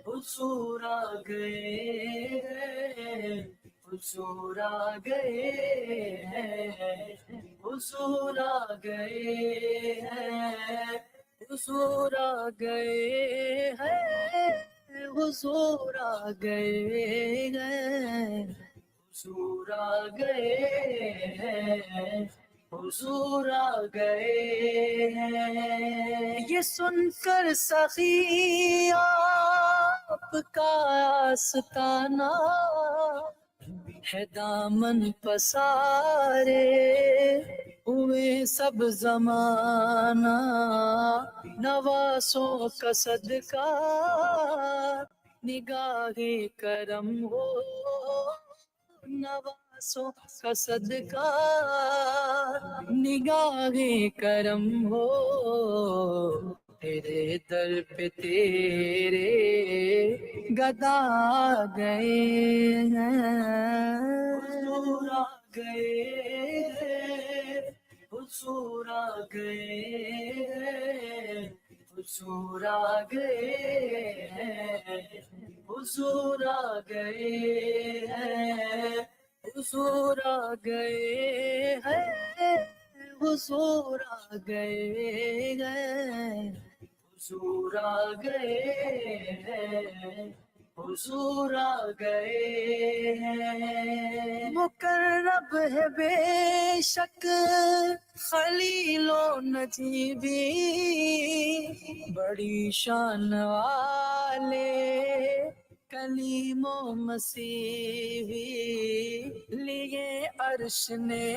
[SPEAKER 14] हुजूर आ गए हुजूर आ गए हुजूर आ गए हुजूर आ गए हुजूर आ गए हुजूर आ गए हुजूर आ गए ये सुनकर सखी आपका आस्ताना है दामन पसारे हुए सब जमाना
[SPEAKER 3] नवासों का सदका निगाहे करम हो नवासों का सदका निगाहे करम हो तेरे दर पे तेरे गदा गए हैं हुजूर आ गए हुजूर आ गए हुजूर आ गए हुजूर आ गए हुजूर आ गए हैं हुजूर आ गए हैं हुजूर आ गए हैं हुजूर आ गए हैं मुकर्रब है बेशक खलीलो नजीबी बड़ी शान वाले कलीमो मसीही लिए अर्श ने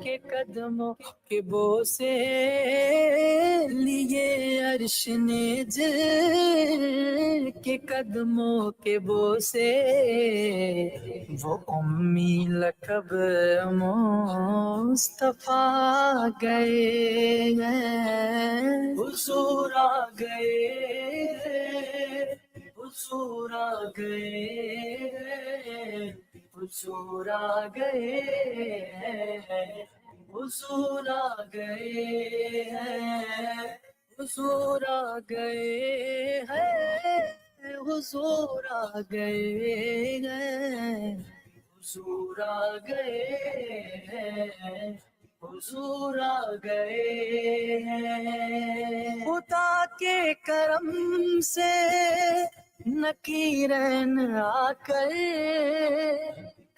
[SPEAKER 3] के कदमों के बोसे लिए अर्श ने के कदमों के बोसे वो उम्मी लकब मुस्तफा गए हैं हुजूर आ गए हुजूर आ गए हुजूर आ गए हुजूर आ गए हुजूर आ गए हैं हुजूर आ गए हुजूर आ गए हुजूर आ गए खुदा के करम से नकीरन आकर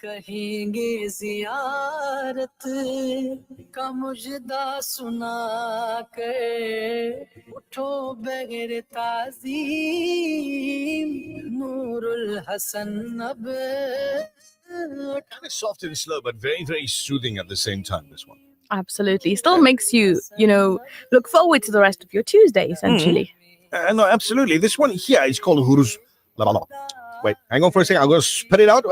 [SPEAKER 3] कहेंगे जियारत का मुजदा सुना कर उठो बगैर ताज़ीम नूरुल हसन अब
[SPEAKER 7] kind of soft and slow, but very, very soothing at the same time, this one.
[SPEAKER 8] Absolutely. Still makes you, look forward to the rest of your Tuesday, essentially.
[SPEAKER 7] No, absolutely. This one here is called Huruz. Wait, hang on for a second. I'm going to spit it out.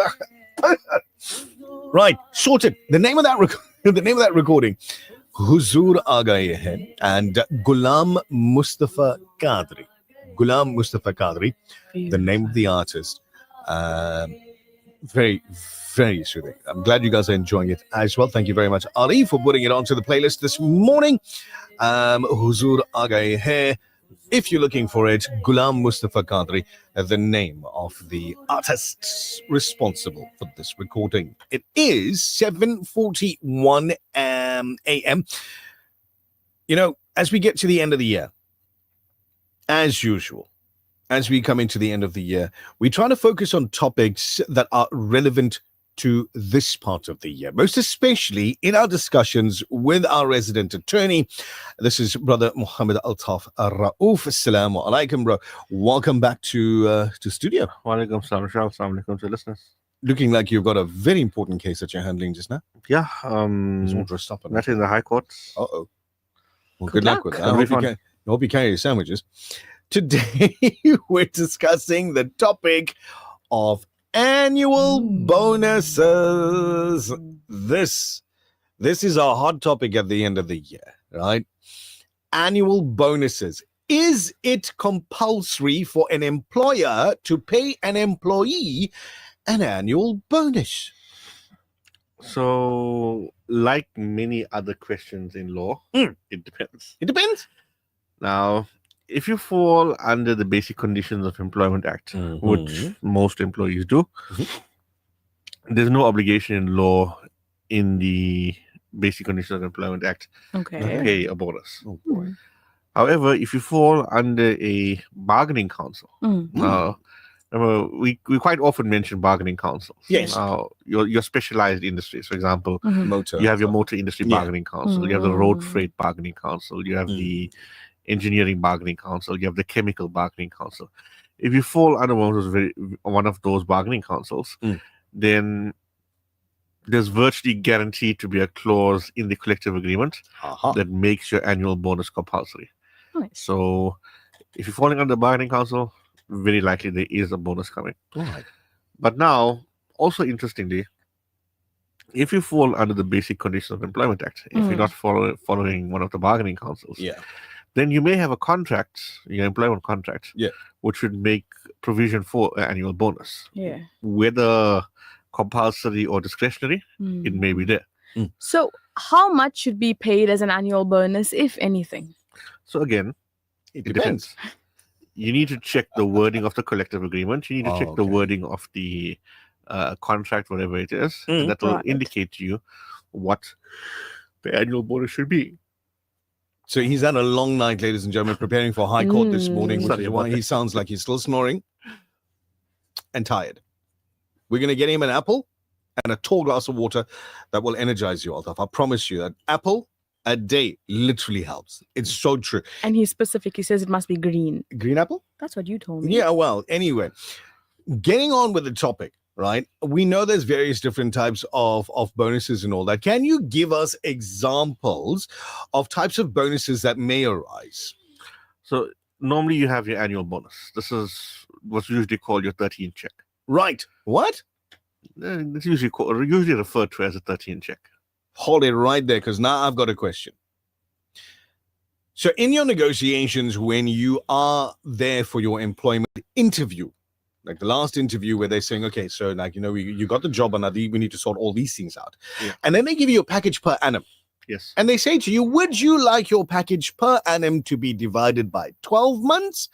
[SPEAKER 7] Right, sorted. The name of that recording, Huzur Aa Gaye Hain, and Ghulam Mustafa Qadri. Ghulam Mustafa Qadri, the name of the artist. Very, very soothing. I'm glad you guys are enjoying it as well. Thank you very much, Ali, for putting it onto the playlist this morning. Huzur Aa Gaye Hai. If you're looking for it, Ghulam Mustafa Qadri, the name of the artist responsible for this recording. It is 7:41 a.m. As we get to the end of the year, as usual, as we come into the end of the year, we try to focus on topics that are relevant to this part of the year, most especially in our discussions with our resident attorney. This is Brother Muhammad Altaf Rauf. Assalamu alaikum, bro. Welcome back to studio.
[SPEAKER 16] Wa alaikum salam. Assalamu alaikum to listeners.
[SPEAKER 7] Looking like you've got a very important case that you're handling just now.
[SPEAKER 16] Yeah.
[SPEAKER 7] It's all dressed up.
[SPEAKER 16] That's in the High Court.
[SPEAKER 7] Uh-oh. Well, good luck with that. I hope you carry your sandwiches. Today, we're discussing the topic of annual bonuses. This is a hot topic at the end of the year, right? Annual bonuses. Is it compulsory for an employer to pay an employee an annual bonus?
[SPEAKER 16] So, like many other questions in law, it depends.
[SPEAKER 7] It depends.
[SPEAKER 16] Now, if you fall under the Basic Conditions of Employment Act, which most employees do, there's no obligation in law in the Basic Conditions of Employment Act to pay a bonus.
[SPEAKER 7] Oh, boy.
[SPEAKER 16] However, if you fall under a bargaining council, remember, we quite often mention bargaining councils.
[SPEAKER 7] Yes.
[SPEAKER 16] Your specialized industries, for example,
[SPEAKER 7] motor.
[SPEAKER 16] You have your motor industry bargaining council, you have the road freight bargaining council, you have the engineering bargaining council, you have the chemical bargaining council. If you fall under one of those bargaining councils, then there's virtually guaranteed to be a clause in the collective agreement that makes your annual bonus compulsory.
[SPEAKER 8] Nice.
[SPEAKER 16] So if you're falling under bargaining council, very likely there is a bonus coming.
[SPEAKER 7] Right.
[SPEAKER 16] But now, also interestingly, if you fall under the Basic Conditions of Employment Act, if you're not following one of the bargaining councils, then you may have a contract, your employment contract, which would make provision for an annual bonus.
[SPEAKER 8] Yeah.
[SPEAKER 16] Whether compulsory or discretionary, it may be there.
[SPEAKER 8] So how much should be paid as an annual bonus, if anything?
[SPEAKER 16] So again,
[SPEAKER 7] it depends.
[SPEAKER 16] You need to check the wording of the collective agreement. You need to check the wording of the contract, whatever it is, and that will indicate to you what the annual bonus should be.
[SPEAKER 7] So he's had a long night, ladies and gentlemen, preparing for High Court this morning, which is why he sounds like he's still snoring and tired. We're going to get him an apple and a tall glass of water that will energize you, Altaf. I promise you that apple a day literally helps. It's so true.
[SPEAKER 8] And he's specific. He says it must be green.
[SPEAKER 7] Green apple?
[SPEAKER 8] That's what you told me.
[SPEAKER 7] Yeah, well, anyway, getting on with the topic, right? We know there's various different types of bonuses and all that. Can you give us examples of types of bonuses that may arise?
[SPEAKER 16] So normally you have your annual bonus. This is what's usually called your 13th check.
[SPEAKER 7] Right. What?
[SPEAKER 16] It's usually referred to as a 13th check.
[SPEAKER 7] Hold it right there, because now I've got a question. So in your negotiations, when you are there for your employment interview, like the last interview where they're saying, okay, so like, you know, you got the job and we need to sort all these things out. And then they give you a package per annum.
[SPEAKER 16] Yes.
[SPEAKER 7] And they say to you, would you like your package per annum to be divided by 12 months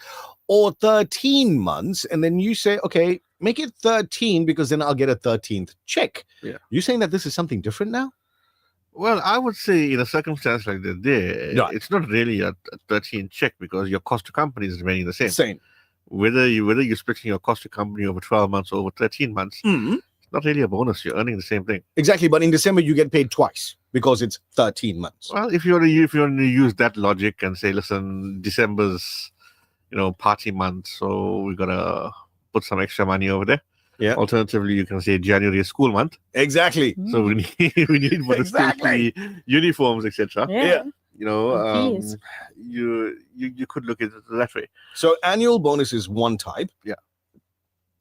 [SPEAKER 7] or 13 months? And then you say, okay, make it 13 because then I'll get a 13th check.
[SPEAKER 16] Yeah.
[SPEAKER 7] You're saying that this is something different now?
[SPEAKER 16] Well, I would say in a circumstance like that, it's not really a 13th check because your cost to company is remaining the same. Whether you're splitting your cost to company over 12 months or over 13 months, it's not really a bonus. You're earning the same thing.
[SPEAKER 7] Exactly, but in December you get paid twice because it's 13 months.
[SPEAKER 16] Well, if you want to use that logic and say, listen, December's party month, so we gotta put some extra money over there.
[SPEAKER 7] Yeah.
[SPEAKER 16] Alternatively, you can say January is school month.
[SPEAKER 7] Exactly.
[SPEAKER 16] So we need for the uniforms, etc.
[SPEAKER 7] Yeah.
[SPEAKER 16] You could look at it that way.
[SPEAKER 7] So annual bonus is one type.
[SPEAKER 16] Yeah.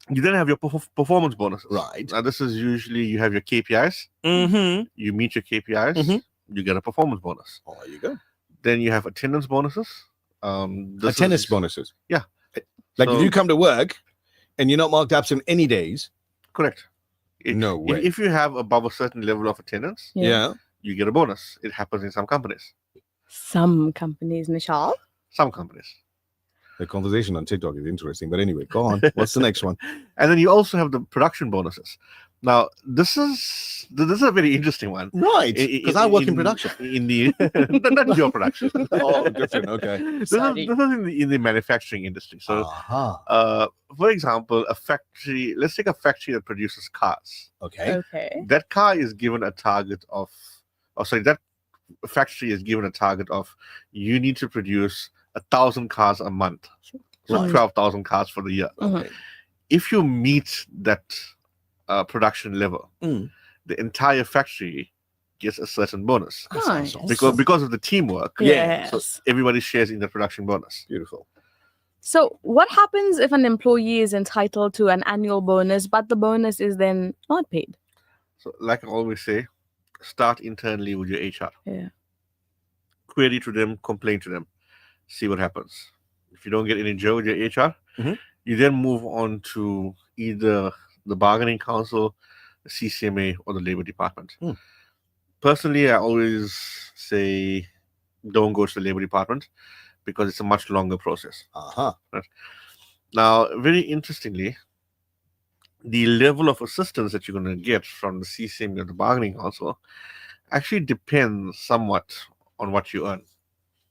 [SPEAKER 16] You then have your performance bonuses.
[SPEAKER 7] Right.
[SPEAKER 16] Now this is usually you have your KPIs. You meet your KPIs. You get a performance bonus.
[SPEAKER 7] Oh, there you go.
[SPEAKER 16] Then you have attendance bonuses.
[SPEAKER 7] Attendance bonuses.
[SPEAKER 16] Yeah.
[SPEAKER 7] Like if you come to work and you're not marked absent any days.
[SPEAKER 16] Correct.
[SPEAKER 7] No way.
[SPEAKER 16] If you have above a certain level of attendance, you get a bonus. It happens in some companies.
[SPEAKER 8] Some companies, Nishal.
[SPEAKER 16] Some companies.
[SPEAKER 7] The conversation on TikTok is interesting, but anyway, go on. What's the next one?
[SPEAKER 16] And then you also have the production bonuses. Now, this is a very interesting one,
[SPEAKER 7] right? Because I work in production.
[SPEAKER 16] In the not your production.
[SPEAKER 7] Oh, different. Okay.
[SPEAKER 16] This is in the manufacturing industry. So, for example, a factory. Let's take a factory that produces cars.
[SPEAKER 7] Okay.
[SPEAKER 16] That car is given a target of. That factory is given a target of. You need to produce 1,000 cars a month. So 12,000 cars for the year.
[SPEAKER 7] Okay.
[SPEAKER 16] If you meet that production level, the entire factory gets a certain bonus.
[SPEAKER 8] Nice.
[SPEAKER 16] Because of the teamwork.
[SPEAKER 8] Yes.
[SPEAKER 16] So everybody shares in the production bonus.
[SPEAKER 7] Beautiful.
[SPEAKER 8] So what happens if an employee is entitled to an annual bonus, but the bonus is then not paid?
[SPEAKER 16] So like I always say, start internally with your HR.
[SPEAKER 8] Yeah.
[SPEAKER 16] Query to them, complain to them, see what happens. If you don't get any joy with your HR, you then move on to either the bargaining council, the CCMA, or the labor department. Personally, I always say don't go to the labor department because it's a much longer process. Right? Now, very interestingly, the level of assistance that you're going to get from the CCMA or the bargaining council actually depends somewhat on what you earn.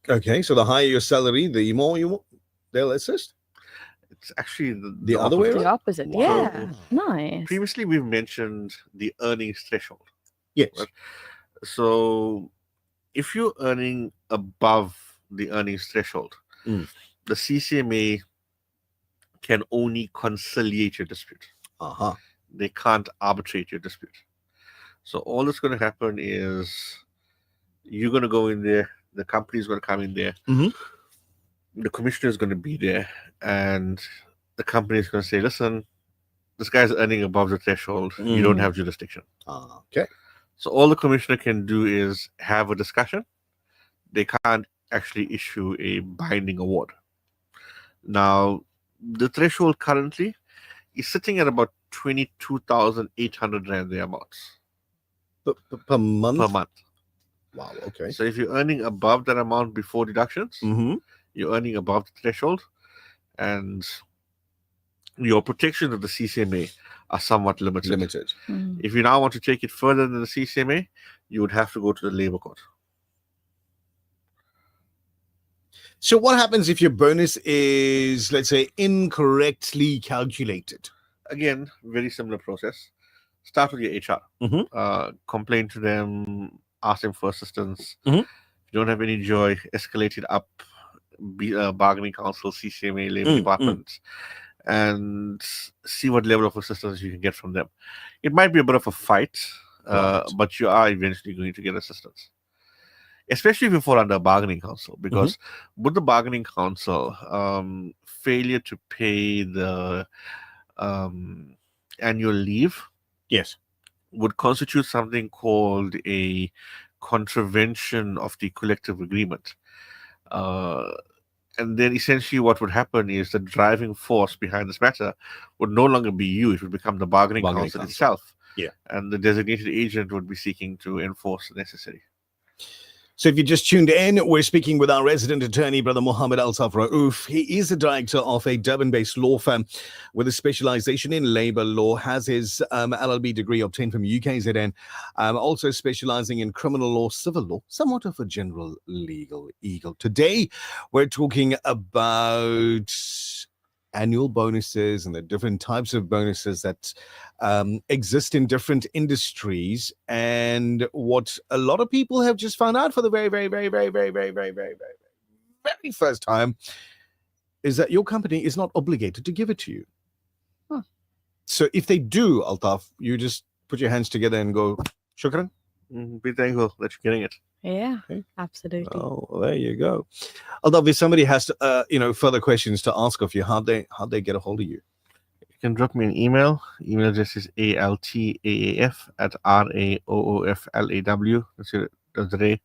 [SPEAKER 7] Okay, so the higher your salary, the more they'll assist?
[SPEAKER 16] It's actually
[SPEAKER 7] the other way around?
[SPEAKER 8] The opposite, yeah. Nice.
[SPEAKER 16] Previously, we've mentioned the earnings threshold.
[SPEAKER 7] Yes.
[SPEAKER 16] Right? So, if you're earning above the earnings threshold, the CCMA can only conciliate your dispute. They can't arbitrate your dispute. So all that's going to happen is you're going to go in there, the company is going to come in there, the commissioner is going to be there, and the company is going to say, listen, this guy's earning above the threshold, you don't have jurisdiction.
[SPEAKER 7] Okay.
[SPEAKER 16] So all the commissioner can do is have a discussion. They can't actually issue a binding award. Now, the threshold currently is sitting at about 22,800 Rand thereabouts.
[SPEAKER 7] Per month?
[SPEAKER 16] Per month.
[SPEAKER 7] Wow, okay.
[SPEAKER 16] So if you're earning above that amount before deductions, you're earning above the threshold, and your protections of the CCMA are somewhat limited. If you now want to take it further than the CCMA, you would have to go to the labor court.
[SPEAKER 7] So what happens if your bonus is, let's say, incorrectly calculated?
[SPEAKER 16] Again, very similar process. Start with your HR. Complain to them, ask them for assistance. If you don't have any joy, escalate it up, bargaining council, CCMA, labor department, and see what level of assistance you can get from them. It might be a bit of a fight, but you are eventually going to get assistance. Especially if you fall under a bargaining council, because with the bargaining council, failure to pay the annual leave would constitute something called a contravention of the collective agreement. And then essentially what would happen is the driving force behind this matter would no longer be you, it would become the bargaining council itself. And the designated agent would be seeking to enforce the necessary.
[SPEAKER 7] So if you just tuned in, we're speaking with our resident attorney, Brother Muhammad Altaf Rauf. He is the director of a Durban-based law firm with a specialization in labor law, has his LLB degree obtained from UKZN, also specializing in criminal law, civil law, somewhat of a general legal eagle. Today, we're talking about annual bonuses and the different types of bonuses that exist in different industries, and what a lot of people have just found out for the very first time is that your company is not obligated to give it to you. So if they do, Altaf, you just put your hands together and go, shukran.
[SPEAKER 16] Be thankful that you're getting it.
[SPEAKER 8] Yeah, absolutely.
[SPEAKER 7] Oh, well, there you go. Although if somebody has to, further questions to ask of you, how'd they get a hold of you?
[SPEAKER 16] You can drop me an email. Email address is altaaf@raooflaw. That's Ray.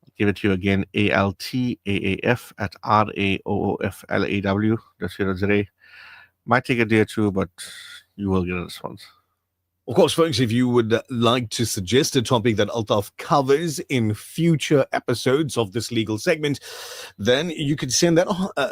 [SPEAKER 16] I'll give it to you again. altaaf@raooflaw. That's Ray. Might take a day or two, but you will get a response.
[SPEAKER 7] Of course, folks, if you would like to suggest a topic that Altaf covers in future episodes of this legal segment, then you could send that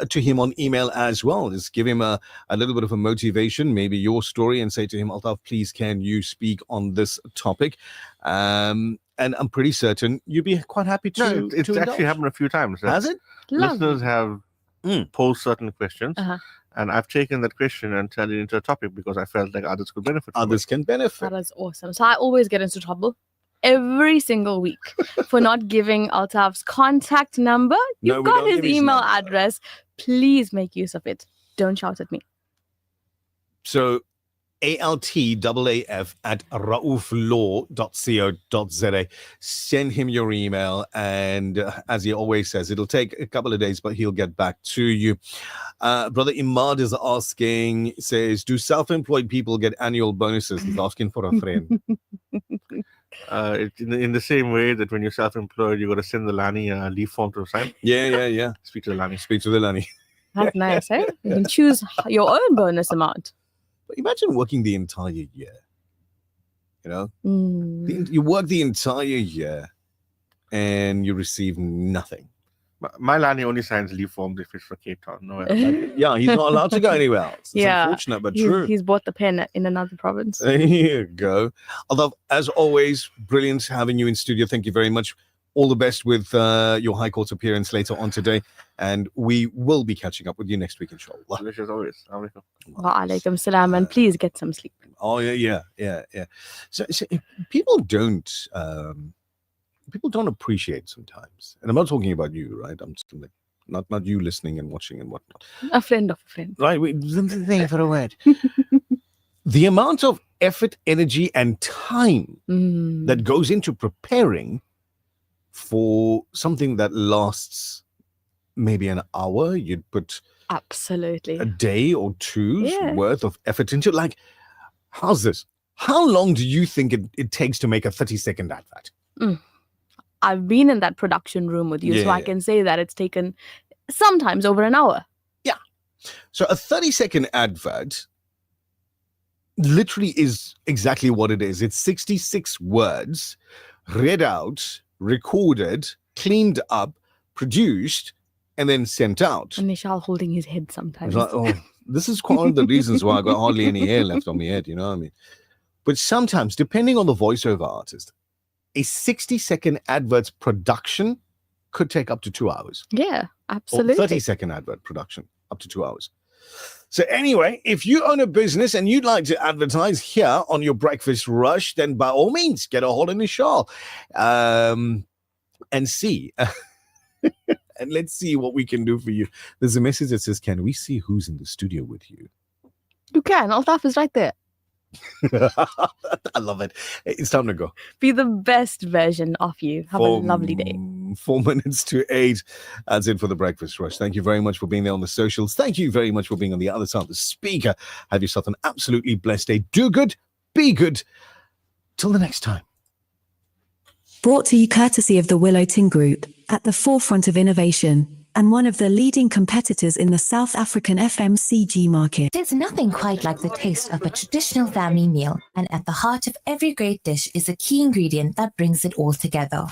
[SPEAKER 7] to him on email as well. Just give him a little bit of a motivation, maybe your story, and say to him, Altaf, please, can you speak on this topic? And I'm pretty certain you'd be quite happy to.
[SPEAKER 16] No, it's actually happened a few times.
[SPEAKER 7] Has it?
[SPEAKER 16] Listeners have posed certain questions. And I've taken that question and turned it into a topic because I felt like others could benefit from
[SPEAKER 7] Others can benefit.
[SPEAKER 8] That is awesome. So I always get into trouble every single week for not giving Altaf's contact number. You've got his email address. Please make use of it. Don't shout at me.
[SPEAKER 7] So altaf@raooflaw.co.za. Send him your email, and as he always says, it'll take a couple of days, but he'll get back to you. Brother Imad is asking, says, do self-employed people get annual bonuses? He's asking for a friend.
[SPEAKER 16] In the same way that when you're self-employed, you got to send the Lani a leave form to sign.
[SPEAKER 7] Yeah.
[SPEAKER 16] Speak to the Lani.
[SPEAKER 8] That's nice, eh? You can choose your own bonus amount.
[SPEAKER 7] But imagine working the entire year. You work the entire year and you receive nothing.
[SPEAKER 16] My Lani only signs leave forms if it's for Cape Town. No,
[SPEAKER 7] yeah, he's not allowed to go anywhere else. It's unfortunate, but true.
[SPEAKER 8] He's bought the pen in another province.
[SPEAKER 7] There you go. Although, as always, brilliant having you in studio. Thank you very much. All the best with your High Court appearance later on today. And we will be catching up with you next week, inshallah.
[SPEAKER 16] Delicious always.
[SPEAKER 8] Wa alaikum salam, and please get some sleep.
[SPEAKER 7] Oh, yeah. So people don't appreciate sometimes. And I'm not talking about you, right? I'm just like, not you listening and watching and whatnot.
[SPEAKER 8] A friend of a friend.
[SPEAKER 7] Right, there for a word. The amount of effort, energy, and time that goes into preparing for something that lasts maybe an hour. You'd put
[SPEAKER 8] absolutely
[SPEAKER 7] a day or two's worth of effort into. Like, how's this? How long do you think it takes to make a 30-second advert?
[SPEAKER 8] I've been in that production room with you, so I can say that it's taken sometimes over an hour.
[SPEAKER 7] Yeah. So a 30-second advert literally is exactly what it is. It's 66 words read out, recorded, cleaned up, produced, and then sent out.
[SPEAKER 8] And Nishal holding his head sometimes.
[SPEAKER 7] It's like, this is one of the reasons why I got hardly any hair left on my head, you know what I mean? But sometimes, depending on the voiceover artist, a 60-second advert's production could take up to 2 hours.
[SPEAKER 8] Yeah, absolutely.
[SPEAKER 7] Or 30-second advert production, up to 2 hours. So anyway, if you own a business and you'd like to advertise here on your Breakfast Rush, then by all means, get a hold of Nishal and see. And let's see what we can do for you. There's a message that says, can we see who's in the studio with you?
[SPEAKER 8] You can. Altaf is right there.
[SPEAKER 7] I love it. It's time to go.
[SPEAKER 8] Be the best version of you. Have a lovely day.
[SPEAKER 7] 4 minutes to 8. That's it for the Breakfast Rush. Thank you very much for being there on the socials. Thank you very much for being on the other side of the speaker. Have yourself an absolutely blessed day. Do good. Be good. Till the next time.
[SPEAKER 4] Brought to you courtesy of the Willow Tin Group, at the forefront of innovation, and one of the leading competitors in the South African FMCG market.
[SPEAKER 11] There's nothing quite like the taste of a traditional family meal, and at the heart of every great dish is a key ingredient that brings it all together.